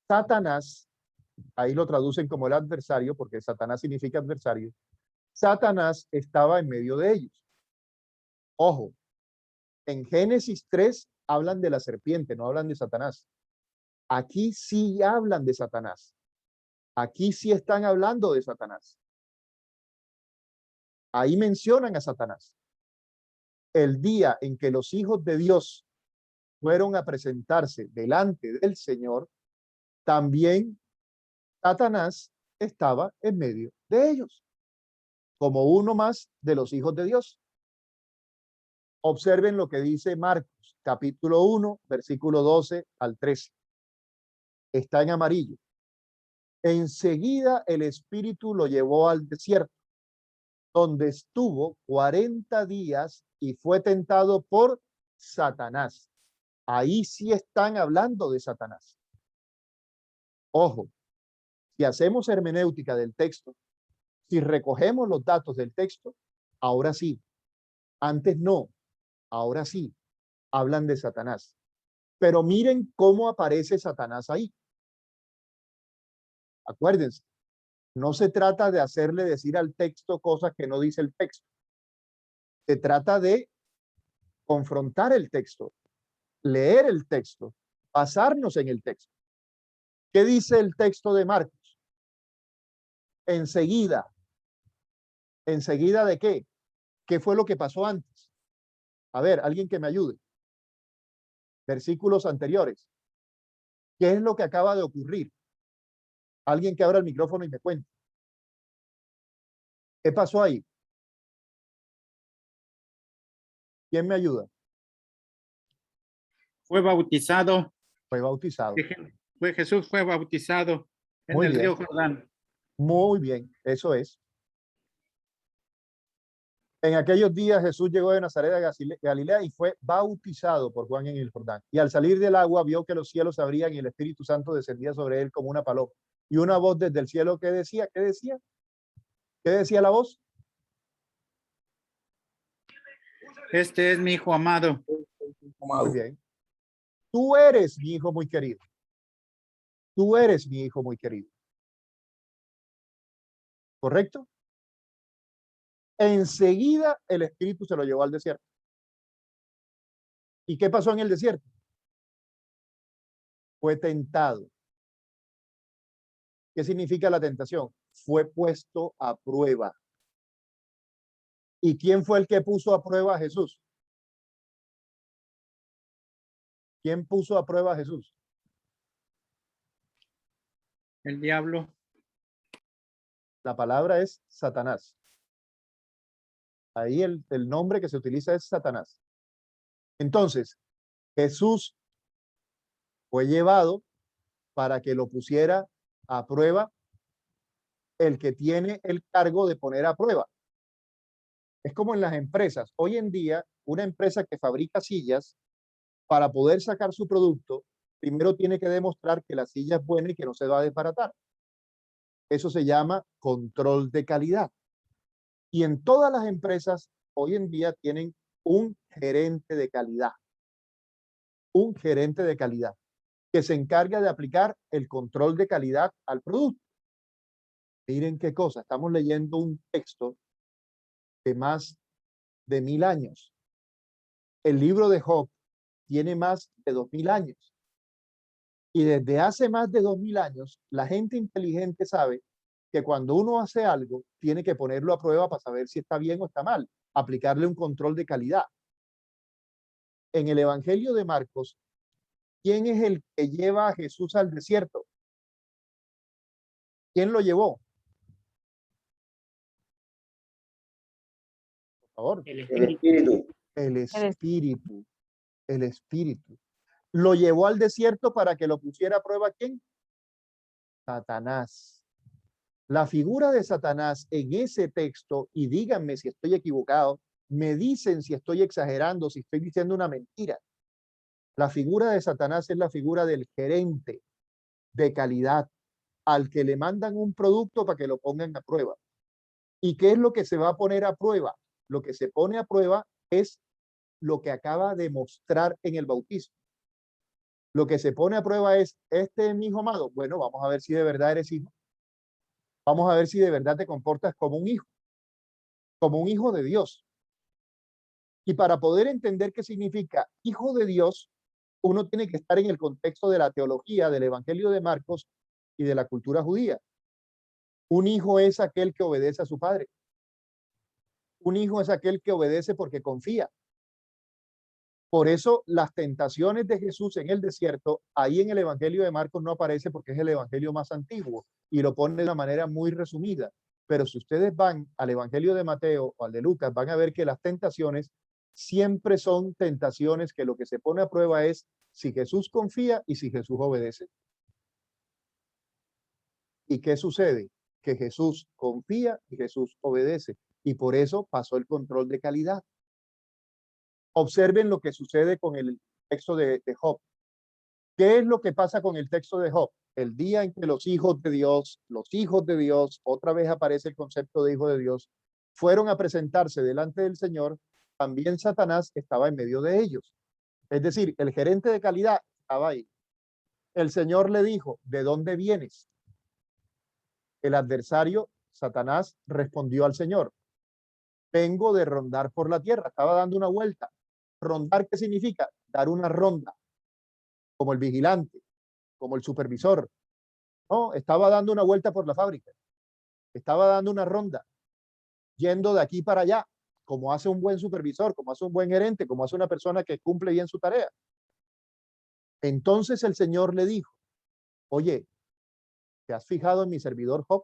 Satanás, ahí lo traducen como el adversario, porque Satanás significa adversario, Satanás estaba en medio de ellos. Ojo, en Génesis 3 hablan de la serpiente, no hablan de Satanás. Aquí sí hablan de Satanás. Aquí sí están hablando de Satanás. Ahí mencionan a Satanás. El día en que los hijos de Dios fueron a presentarse delante del Señor, también Satanás estaba en medio de ellos, como uno más de los hijos de Dios. Observen lo que dice Marcos, capítulo 1, versículo 12 al 13. Está en amarillo. Enseguida el Espíritu lo llevó al desierto, donde estuvo 40 días y fue tentado por Satanás. Ahí sí están hablando de Satanás. Ojo, si hacemos hermenéutica del texto, si recogemos los datos del texto, ahora sí. Antes no, ahora sí. Hablan de Satanás. Pero miren cómo aparece Satanás ahí. Acuérdense, no se trata de hacerle decir al texto cosas que no dice el texto. Se trata de confrontar el texto, leer el texto, basarnos en el texto. ¿Qué dice el texto de Marcos? Enseguida. ¿Enseguida de qué? ¿Qué fue lo que pasó antes? A ver, alguien que me ayude. Versículos anteriores. ¿Qué es lo que acaba de ocurrir? Alguien que abra el micrófono y me cuente. ¿Qué pasó ahí? ¿Quién me ayuda? Fue bautizado. Fue bautizado. Jesús fue bautizado en Muy el río bien, Jordán. muy bien, eso es. En aquellos días Jesús llegó de Nazaret a Galilea y fue bautizado por Juan en el Jordán. Y al salir del agua vio que los cielos se abrían y el Espíritu Santo descendía sobre él como una paloma. Y una voz desde el cielo que decía, ¿qué decía? ¿Qué decía la voz? Este es mi hijo amado. Muy bien. Tú eres mi hijo muy querido. Tú eres mi hijo muy querido. ¿Correcto? Enseguida el Espíritu se lo llevó al desierto. ¿Y qué pasó en el desierto? Fue tentado. ¿Qué significa la tentación? Fue puesto a prueba. ¿Y quién fue el que puso a prueba a Jesús? ¿Quién puso a prueba a Jesús? El diablo. La palabra es Satanás. Ahí el nombre que se utiliza es Satanás. Entonces, Jesús fue llevado para que lo pusiera a prueba el que tiene el cargo de poner a prueba. Es como en las empresas. Hoy en día, una empresa que fabrica sillas, para poder sacar su producto, primero tiene que demostrar que la silla es buena y que no se va a desbaratar. Eso se llama control de calidad. Y en todas las empresas hoy en día tienen un gerente de calidad. Un gerente de calidad que se encarga de aplicar el control de calidad al producto. Miren qué cosa, estamos leyendo un texto de más de 1000 años. El libro de Job tiene más de 2000 años. Y desde hace más de 2000 años, la gente inteligente sabe que cuando uno hace algo, tiene que ponerlo a prueba para saber si está bien o está mal, aplicarle un control de calidad. En el Evangelio de Marcos, ¿quién es el que lleva a Jesús al desierto? ¿Quién lo llevó? Por favor. El Espíritu. El Espíritu. El Espíritu. Lo llevó al desierto para que lo pusiera a prueba ¿quién? Satanás. La figura de Satanás en ese texto, y díganme si estoy equivocado, me dicen si estoy exagerando, si estoy diciendo una mentira. La figura de Satanás es la figura del gerente de calidad al que le mandan un producto para que lo pongan a prueba. ¿Y qué es lo que se va a poner a prueba? Lo que se pone a prueba es lo que acaba de mostrar en el bautismo. Lo que se pone a prueba es, este es mi hijo amado. Bueno, vamos a ver si de verdad eres hijo. Vamos a ver si de verdad te comportas como un hijo de Dios. Y para poder entender qué significa hijo de Dios, uno tiene que estar en el contexto de la teología, del Evangelio de Marcos y de la cultura judía. Un hijo es aquel que obedece a su padre. Un hijo es aquel que obedece porque confía. Por eso las tentaciones de Jesús en el desierto, ahí en el Evangelio de Marcos no aparece porque es el Evangelio más antiguo y lo pone de una manera muy resumida. Pero si ustedes van al Evangelio de Mateo o al de Lucas, van a ver que las tentaciones siempre son tentaciones que lo que se pone a prueba es si Jesús confía y si Jesús obedece. ¿Y qué sucede? Que Jesús confía y Jesús obedece. Y por eso pasó el control de calidad. Observen lo que sucede con el texto de Job. ¿Qué es lo que pasa con el texto de Job? El día en que los hijos de Dios, otra vez aparece el concepto de hijo de Dios, fueron a presentarse delante del Señor, también Satanás estaba en medio de ellos. Es decir, el gerente de calidad estaba ahí. El Señor le dijo, ¿de dónde vienes? El adversario, Satanás, respondió al Señor, vengo de rondar por la tierra, estaba dando una vuelta. ¿Rondar qué significa? Dar una ronda, como el vigilante, como el supervisor. No, estaba dando una vuelta por la fábrica, estaba dando una ronda, yendo de aquí para allá, como hace un buen supervisor, como hace un buen gerente, como hace una persona que cumple bien su tarea. Entonces el Señor le dijo, oye, ¿te has fijado en mi servidor Job?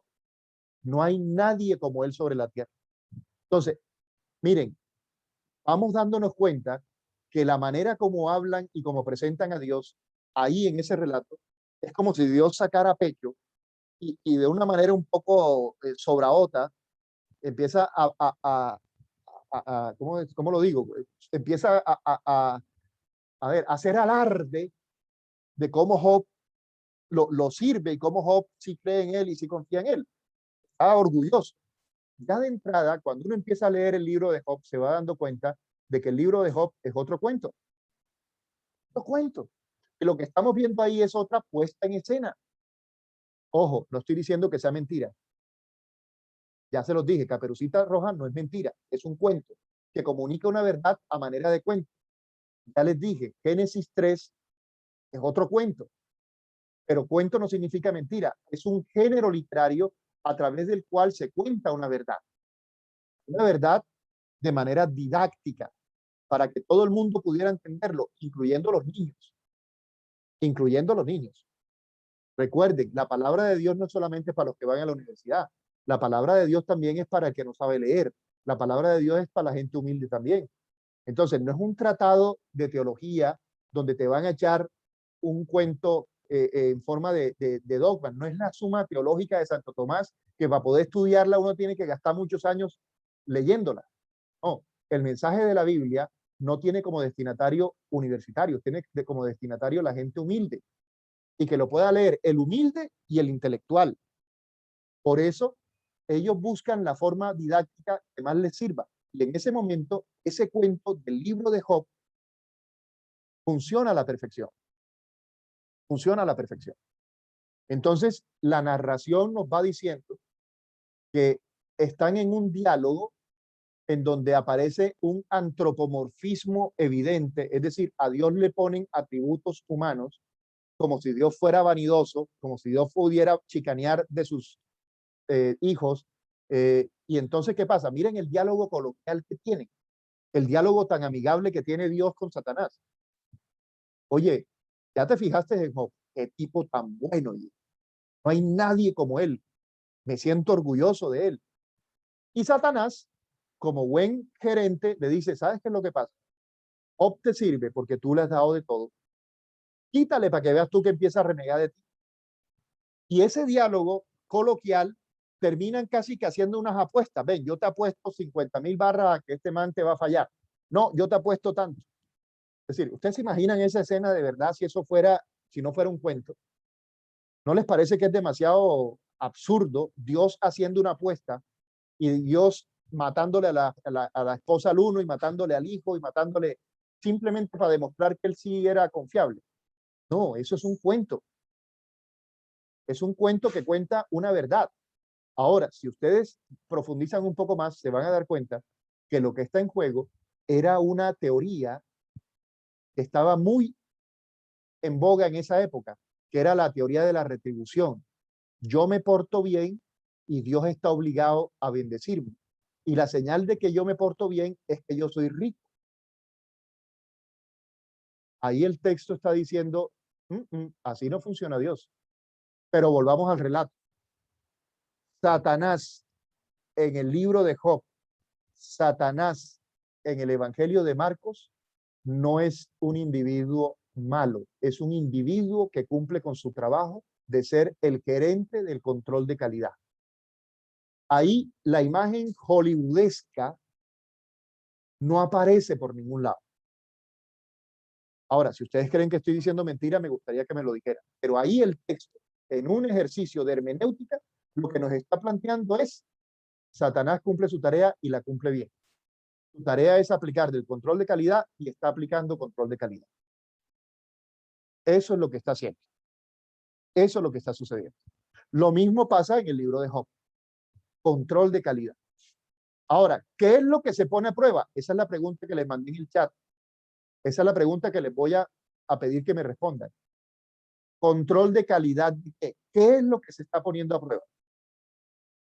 No hay nadie como él sobre la tierra. Entonces, miren, vamos dándonos cuenta que la manera como hablan y como presentan a Dios ahí en ese relato es como si Dios sacara pecho y de una manera un poco sobraota empieza ¿cómo lo digo? Empieza a ver, a hacer alarde de cómo Job lo sirve y cómo Job sí cree en él y sí confía en él. Está orgulloso. Ya de entrada, cuando uno empieza a leer el libro de Job, se va dando cuenta de que el libro de Job es otro cuento. Otro cuento. Y lo que estamos viendo ahí es otra puesta en escena. Ojo, no estoy diciendo que sea mentira. Ya se los dije, Caperucita Roja no es mentira, es un cuento que comunica una verdad a manera de cuento. Ya les dije, Génesis 3 es otro cuento, pero cuento no significa mentira, es un género literario a través del cual se cuenta una verdad de manera didáctica, para que todo el mundo pudiera entenderlo, incluyendo los niños, incluyendo los niños. Recuerden, la palabra de Dios no es solamente para los que van a la universidad, la palabra de Dios también es para el que no sabe leer, la palabra de Dios es para la gente humilde también. Entonces, no es un tratado de teología donde te van a echar un cuento en forma de dogma, no es la suma teológica de Santo Tomás, que para poder estudiarla uno tiene que gastar muchos años leyéndola. No, el mensaje de la Biblia no tiene como destinatario universitario, tiene como destinatario la gente humilde y que lo pueda leer el humilde y el intelectual. Por eso ellos buscan la forma didáctica que más les sirva. Y en ese momento, ese cuento del libro de Job funciona a la perfección. Funciona a la perfección. Entonces, la narración nos va diciendo que están en un diálogo en donde aparece un antropomorfismo evidente, es decir, a Dios le ponen atributos humanos, como si Dios fuera vanidoso, como si Dios pudiera chicanear de sus hijos. Y entonces, ¿qué pasa? Miren el diálogo coloquial que tienen, el diálogo tan amigable que tiene Dios con Satanás. Oye, ¿ya te fijaste en Job? Qué tipo tan bueno. No hay nadie como él. Me siento orgulloso de él. Y Satanás, como buen gerente, le dice, ¿sabes qué es lo que pasa? Job te sirve porque tú le has dado de todo. Quítale para que veas tú que empieza a renegar de ti. Y ese diálogo coloquial terminan casi que haciendo unas apuestas. Ven, yo te apuesto 50,000 barras a que este man te va a fallar. No, yo te apuesto tanto. Es decir, ¿ustedes se imaginan esa escena de verdad si eso fuera, si no fuera un cuento? ¿No les parece que es demasiado absurdo Dios haciendo una apuesta y Dios matándole a la esposa al uno y matándole al hijo y matándole simplemente para demostrar que él sí era confiable? No, eso es un cuento. Es un cuento que cuenta una verdad. Ahora, si ustedes profundizan un poco más, se van a dar cuenta que lo que está en juego era una teoría que estaba muy en boga en esa época, que era la teoría de la retribución. Yo me porto bien y Dios está obligado a bendecirme. Y la señal de que yo me porto bien es que yo soy rico. Ahí el texto está diciendo, así no funciona Dios. Pero volvamos al relato. Satanás en el libro de Job, Satanás en el Evangelio de Marcos, no es un individuo malo, es un individuo que cumple con su trabajo de ser el gerente del control de calidad. Ahí la imagen hollywoodesca no aparece por ningún lado. Ahora, si ustedes creen que estoy diciendo mentira, me gustaría que me lo dijeran. Pero ahí el texto, en un ejercicio de hermenéutica, lo que nos está planteando es Satanás cumple su tarea y la cumple bien. Su tarea es aplicar del control de calidad y está aplicando control de calidad. Eso es lo que está haciendo. Eso es lo que está sucediendo. Lo mismo pasa en el libro de Job. Control de calidad. Ahora, ¿qué es lo que se pone a prueba? Esa es la pregunta que les mandé en el chat. Esa es la pregunta que les voy a pedir que me respondan. Control de calidad. ¿Qué es lo que se está poniendo a prueba?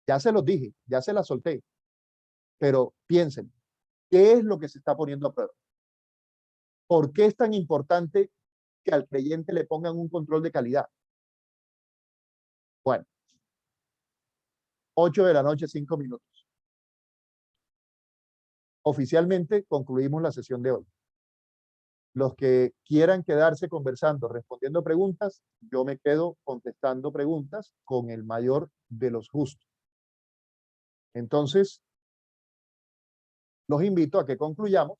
Ya se los dije, ya se la solté. Pero piensen, ¿qué es lo que se está poniendo a prueba? ¿Por qué es tan importante que al creyente le pongan un control de calidad? Bueno, 8 de la noche, 5 minutos. Oficialmente concluimos la sesión de hoy. Los que quieran quedarse conversando, respondiendo preguntas, yo me quedo contestando preguntas con el mayor de los gustos. Entonces, los invito a que concluyamos.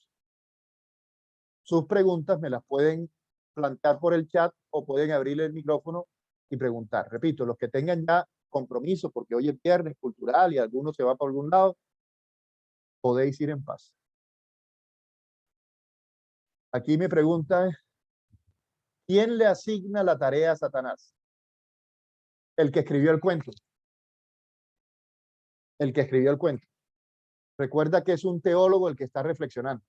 Sus preguntas me las pueden plantear por el chat o pueden abrir el micrófono y preguntar. Repito, los que tengan ya compromiso, porque hoy es viernes cultural y alguno se va por algún lado, podéis ir en paz. Aquí mi pregunta es, ¿quién le asigna la tarea a Satanás? El que escribió el cuento. El que escribió el cuento. Recuerda que es un teólogo el que está reflexionando.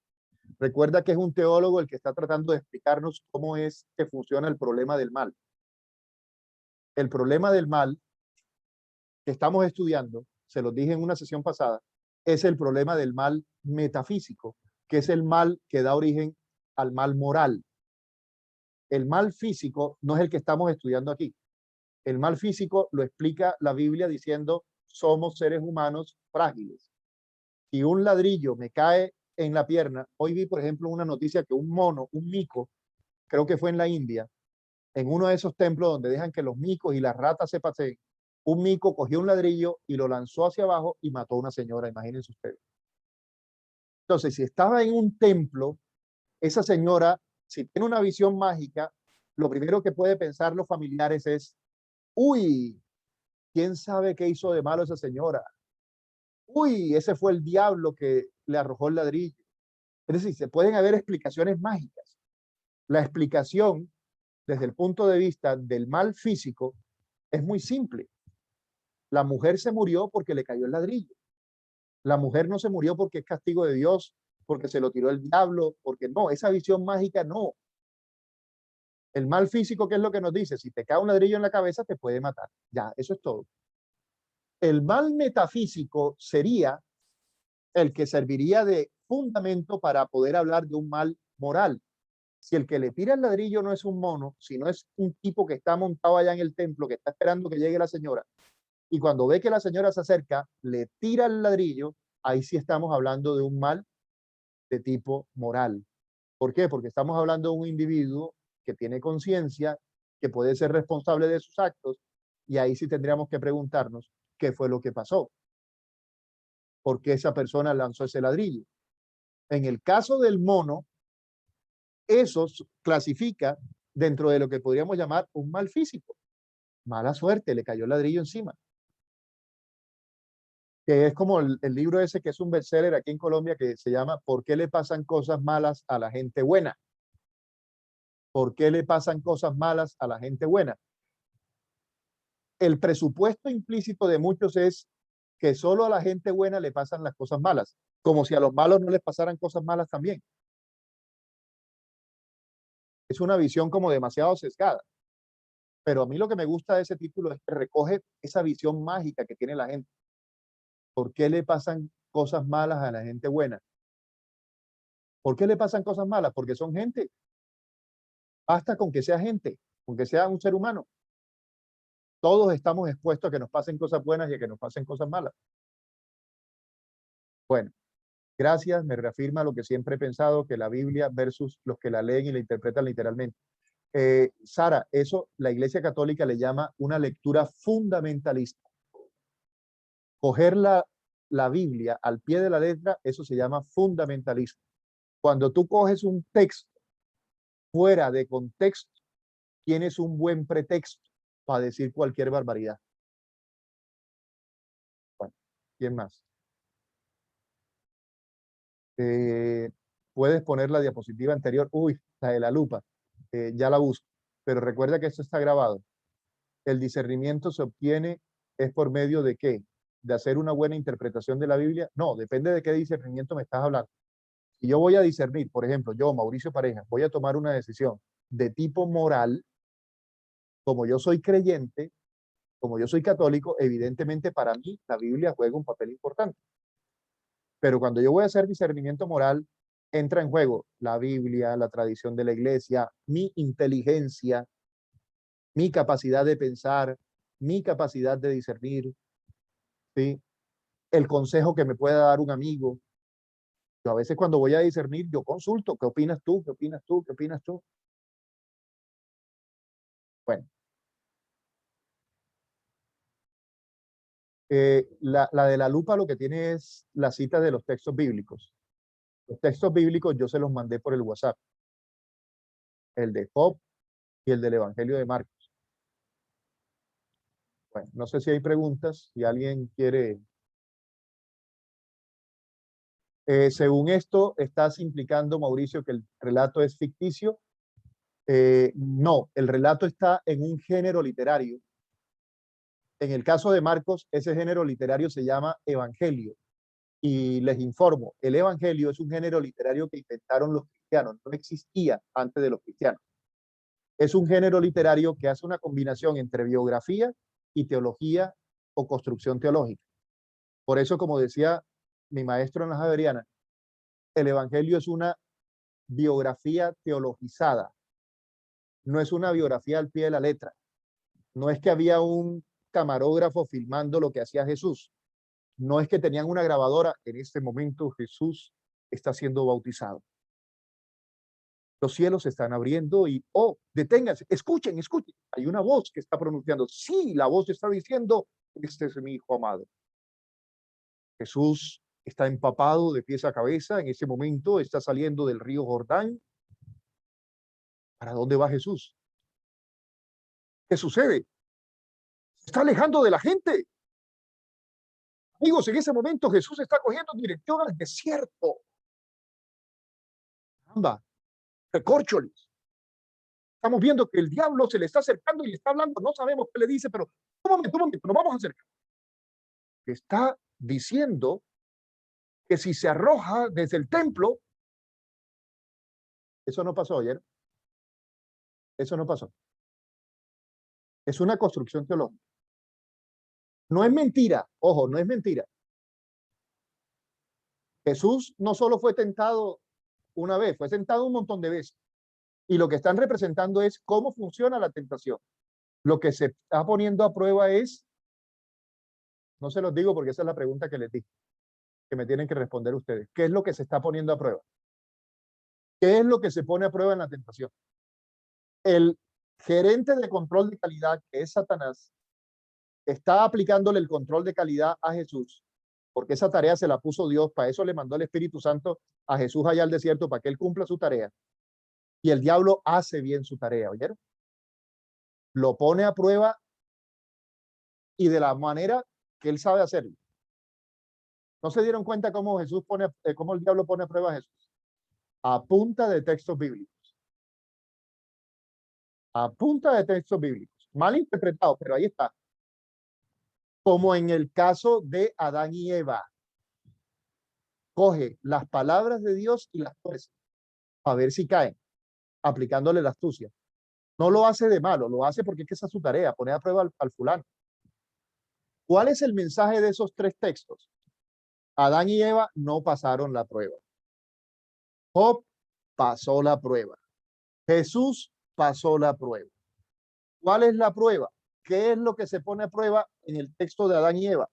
Recuerda que es un teólogo el que está tratando de explicarnos cómo es que funciona el problema del mal. El problema del mal que estamos estudiando, se los dije en una sesión pasada, es el problema del mal metafísico, que es el mal que da origen al mal moral. El mal físico no es el que estamos estudiando aquí. El mal físico lo explica la Biblia diciendo, somos seres humanos frágiles. Si un ladrillo me cae en la pierna, hoy vi, por ejemplo, una noticia que un mono, un mico, creo que fue en la India, en uno de esos templos donde dejan que los micos y las ratas se paseen, un mico cogió un ladrillo y lo lanzó hacia abajo y mató a una señora, imagínense ustedes. Entonces, si estaba en un templo, esa señora, si tiene una visión mágica, lo primero que puede pensar los familiares es, uy, ¿quién sabe qué hizo de malo esa señora? Uy, ese fue el diablo que le arrojó el ladrillo. Es decir, se pueden haber explicaciones mágicas. La explicación desde el punto de vista del mal físico es muy simple. La mujer se murió porque le cayó el ladrillo. La mujer no se murió porque es castigo de Dios, porque se lo tiró el diablo, porque no, esa visión mágica no. El mal físico, ¿qué es lo que nos dice? Si te cae un ladrillo en la cabeza, te puede matar. Ya, eso es todo. El mal metafísico sería el que serviría de fundamento para poder hablar de un mal moral. Si el que le tira el ladrillo no es un mono, sino es un tipo que está montado allá en el templo, que está esperando que llegue la señora, y cuando ve que la señora se acerca, le tira el ladrillo, ahí sí estamos hablando de un mal de tipo moral. ¿Por qué? Porque estamos hablando de un individuo que tiene conciencia, que puede ser responsable de sus actos, y ahí sí tendríamos que preguntarnos qué fue lo que pasó. ¿Por qué esa persona lanzó ese ladrillo? En el caso del mono, eso clasifica dentro de lo que podríamos llamar un mal físico. Mala suerte, le cayó el ladrillo encima. Que es como el libro ese que es un bestseller aquí en Colombia que se llama ¿Por qué le pasan cosas malas a la gente buena? ¿Por qué le pasan cosas malas a la gente buena? El presupuesto implícito de muchos es que solo a la gente buena le pasan las cosas malas, como si a los malos no les pasaran cosas malas también. Es una visión como demasiado sesgada. Pero a mí lo que me gusta de ese título es que recoge esa visión mágica que tiene la gente. ¿Por qué le pasan cosas malas a la gente buena? ¿Por qué le pasan cosas malas? Porque son gente. Basta con que sea gente, con que sea un ser humano. Todos estamos expuestos a que nos pasen cosas buenas y a que nos pasen cosas malas. Bueno, gracias, me reafirma lo que siempre he pensado, que la Biblia versus los que la leen y la interpretan literalmente. Sara, eso la Iglesia Católica le llama una lectura fundamentalista. Coger la Biblia al pie de la letra, eso se llama fundamentalismo. Cuando tú coges un texto fuera de contexto, tienes un buen pretexto para decir cualquier barbaridad. Bueno, ¿quién más? Puedes poner la diapositiva anterior. Uy, la de la lupa. Ya la busco. Pero recuerda que esto está grabado. El discernimiento se obtiene es por medio de qué? ¿De hacer una buena interpretación de la Biblia? No, depende de qué discernimiento me estás hablando. Si yo voy a discernir, por ejemplo, yo, Mauricio Pareja, voy a tomar una decisión de tipo moral, como yo soy creyente, como yo soy católico, evidentemente para mí la Biblia juega un papel importante. Pero cuando yo voy a hacer discernimiento moral, entra en juego la Biblia, la tradición de la iglesia, mi inteligencia, mi capacidad de pensar, mi capacidad de discernir. ¿sí? El consejo que me pueda dar un amigo. Yo a veces cuando voy a discernir, yo consulto, ¿qué opinas tú? ¿Qué opinas tú? ¿Qué opinas tú? Bueno, la de la lupa lo que tiene es la cita de los textos bíblicos. Los textos bíblicos yo se los mandé por el WhatsApp, el de Job y el del Evangelio de Marcos. Bueno, no sé si hay preguntas, si alguien quiere. Según esto, ¿estás implicando, Mauricio, que el relato es ficticio? No, el relato está en un género literario. En el caso de Marcos, ese género literario se llama evangelio. Y les informo, el evangelio es un género literario que inventaron los cristianos, no existía antes de los cristianos. Es un género literario que hace una combinación entre biografía y teología o construcción teológica. Por eso, como decía mi maestro en la Javeriana, el evangelio es una biografía teologizada, no es una biografía al pie de la letra. No es que había un camarógrafo filmando lo que hacía Jesús. No es que tenían una grabadora. En este momento Jesús está siendo bautizado. Los cielos se están abriendo y, oh, deténganse, escuchen, escuchen. Hay una voz que está pronunciando. Sí, la voz está diciendo, este es mi hijo amado. Jesús está empapado de pies a cabeza. En ese momento está saliendo del río Jordán. ¿Para dónde va Jesús? ¿Qué sucede? Se está alejando de la gente. Amigos, en ese momento Jesús está cogiendo dirección al desierto. Anda, recórcholis. Estamos viendo que el diablo se le está acercando y le está hablando. No sabemos qué le dice, pero un momento, pero vamos a acercar. Está diciendo que si se arroja desde el templo, eso no pasó ayer. Eso no pasó. Es una construcción teológica. No es mentira, ojo, no es mentira. Jesús no solo fue tentado una vez, fue tentado un montón de veces. Y lo que están representando es cómo funciona la tentación. Lo que se está poniendo a prueba es, no se los digo porque esa es la pregunta que les di, que me tienen que responder ustedes. ¿Qué es lo que se está poniendo a prueba? ¿Qué es lo que se pone a prueba en la tentación? El gerente de control de calidad, que es Satanás, está aplicándole el control de calidad a Jesús, porque esa tarea se la puso Dios, para eso le mandó el Espíritu Santo a Jesús allá al desierto, para que él cumpla su tarea. Y el diablo hace bien su tarea, ¿oyeron? Lo pone a prueba y de la manera que él sabe hacerlo. ¿No se dieron cuenta cómo Jesús pone, cómo el diablo pone a prueba a Jesús? A punta de textos bíblicos. A punta de textos bíblicos. Mal interpretado, pero ahí está. Como en el caso de Adán y Eva. Coge las palabras de Dios y las tuerce a ver si caen, aplicándole la astucia. No lo hace de malo, lo hace porque es que esa es su tarea, poner a prueba al fulano. ¿Cuál es el mensaje de esos tres textos? Adán y Eva no pasaron la prueba. Job pasó la prueba. Jesús pasó la prueba. ¿Cuál es la prueba? ¿Qué es lo que se pone a prueba en el texto de Adán y Eva?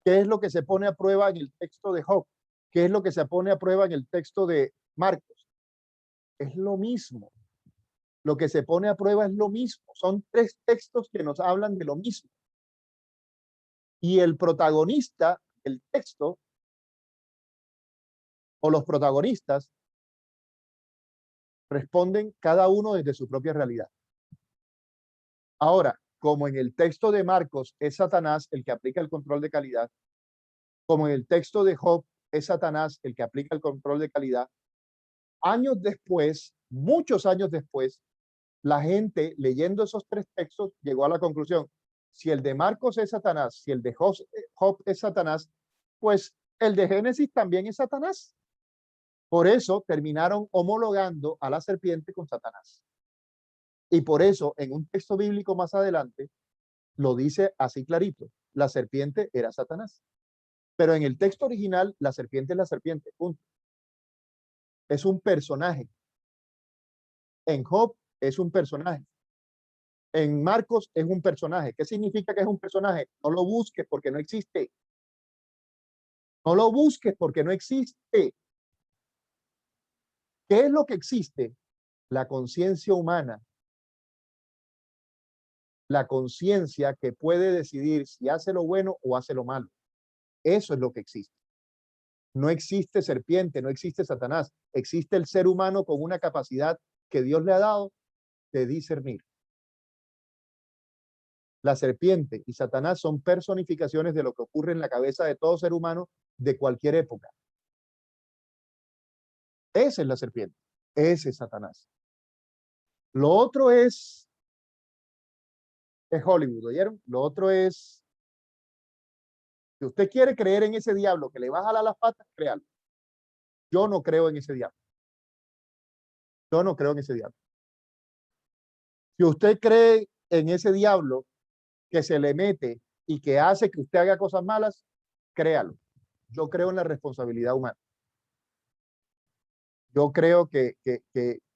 ¿Qué es lo que se pone a prueba en el texto de Job? ¿Qué es lo que se pone a prueba en el texto de Marcos? Es lo mismo. Lo que se pone a prueba es lo mismo. Son tres textos que nos hablan de lo mismo. Y el protagonista, el texto, o los protagonistas, responden cada uno desde su propia realidad. Ahora, como en el texto de Marcos es Satanás el que aplica el control de calidad, como en el texto de Job es Satanás el que aplica el control de calidad, años después, muchos años después, la gente leyendo esos tres textos llegó a la conclusión, si el de Marcos es Satanás, si el de Job es Satanás, pues el de Génesis también es Satanás. Por eso terminaron homologando a la serpiente con Satanás. Y por eso en un texto bíblico más adelante lo dice así clarito, la serpiente era Satanás. Pero en el texto original la serpiente es la serpiente, punto. Es un personaje. En Job es un personaje. En Marcos es un personaje. ¿Qué significa que es un personaje? No lo busques porque no existe. No lo busques porque no existe. ¿Qué es lo que existe? La conciencia humana. La conciencia que puede decidir si hace lo bueno o hace lo malo. Eso es lo que existe. No existe serpiente, no existe Satanás. Existe el ser humano con una capacidad que Dios le ha dado de discernir. La serpiente y Satanás son personificaciones de lo que ocurre en la cabeza de todo ser humano de cualquier época. Esa es la serpiente. Ese es Satanás. Lo otro es Hollywood, ¿oyeron? Lo otro es, si usted quiere creer en ese diablo que le va a jalar las patas, créalo. Yo no creo en ese diablo. Yo no creo en ese diablo. Si usted cree en ese diablo que se le mete y que hace que usted haga cosas malas, créalo. Yo creo en la responsabilidad humana. Yo creo que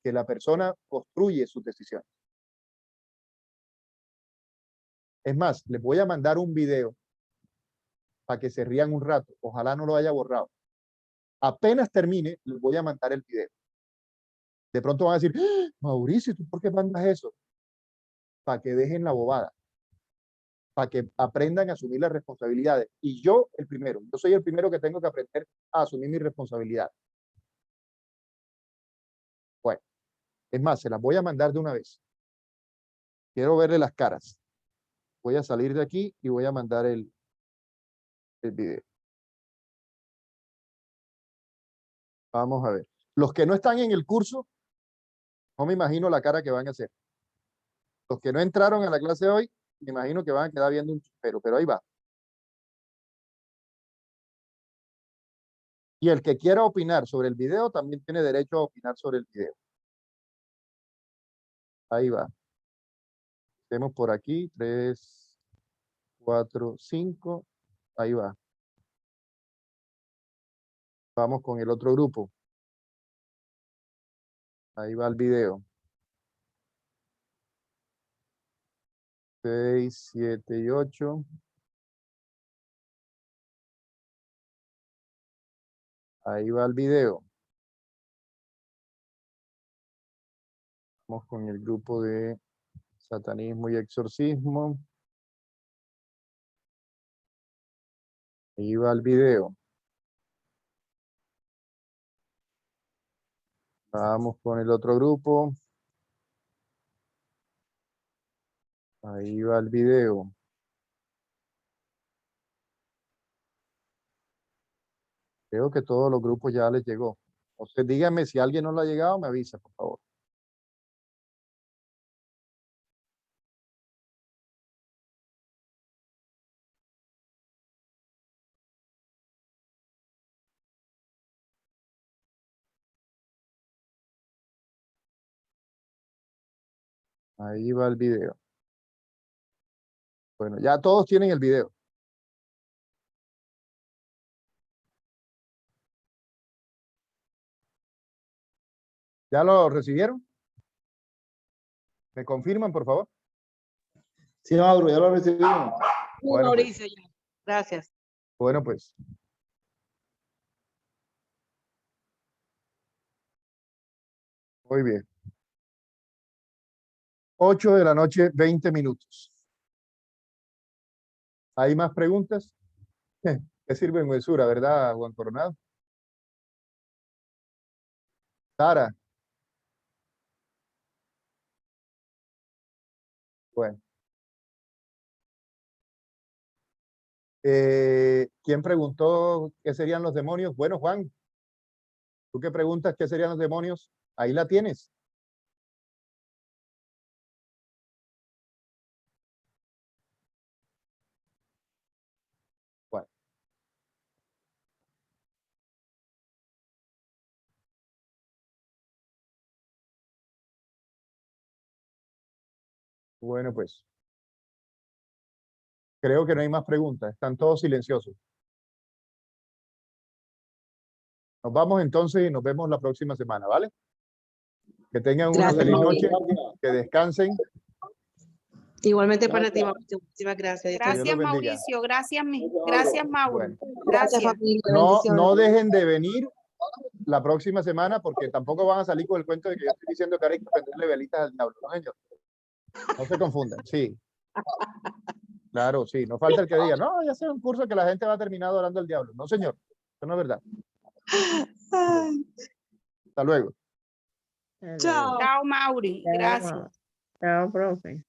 la persona construye sus decisiones. Es más, les voy a mandar un video para que se rían un rato. Ojalá no lo haya borrado. Apenas termine, les voy a mandar el video. De pronto van a decir, ¡Ah, Mauricio, ¿tú por qué mandas eso? Para que dejen la bobada. Para que aprendan a asumir las responsabilidades. Y yo soy el primero que tengo que aprender a asumir mi responsabilidad. Bueno, es más, se las voy a mandar de una vez. Quiero verle las caras. Voy a salir de aquí y voy a mandar el video. Vamos a ver. Los que no están en el curso, no me imagino la cara que van a hacer. Los que no entraron a la clase hoy, me imagino que van a quedar viendo un chispero, pero ahí va. Y el que quiera opinar sobre el video también tiene derecho a opinar sobre el video. Ahí va. Hacemos por aquí, 3, 4, 5. Ahí va. Vamos con el otro grupo. Ahí va el video. 6, 7 y 8. Ahí va el video. Vamos con el grupo de satanismo y exorcismo. Ahí va el video. Vamos con el otro grupo. Ahí va el video. Creo que todos los grupos ya les llegó. O sea, díganme si alguien no lo ha llegado, me avisa, por favor. Ahí va el video. Bueno, ya todos tienen el video. ¿Ya lo recibieron? ¿Me confirman, por favor? Sí, Mauro, ya lo recibimos. Bueno, Mauricio, ya. Gracias. Bueno, pues. Muy bien. 8 de la noche, 20 minutos. ¿Hay más preguntas? ¿Qué sinvergüenzura, verdad, Juan Coronado? Sara. Bueno. ¿Quién preguntó qué serían los demonios? Bueno, Juan, ¿tú qué preguntas qué serían los demonios? Ahí la tienes. Bueno. Bueno, pues. Creo que no hay más preguntas. Están todos silenciosos. Nos vamos entonces y nos vemos la próxima semana, ¿vale? Que tengan una Gracias, feliz Mauricio. noche, que descansen Igualmente para ti, Gracias. Mauricio. Muchísimas gracias. Dios Gracias, los bendiga. Mauricio. Gracias, gracias, Mauro. Bueno, Gracias, Gracias. familia. no Bendiciones. dejen de venir la próxima semana porque tampoco van a salir con el cuento de que yo estoy diciendo que ahora hay que prenderle velitas al diablo. No, señor. No se confundan, sí. Claro, sí. No falta el que diga, no, ya sea un curso que la gente va a terminar adorando al diablo. No, señor. Eso no es verdad. Ay, Hasta luego. chao. Chao, Mauri. Gracias. Chao, profe.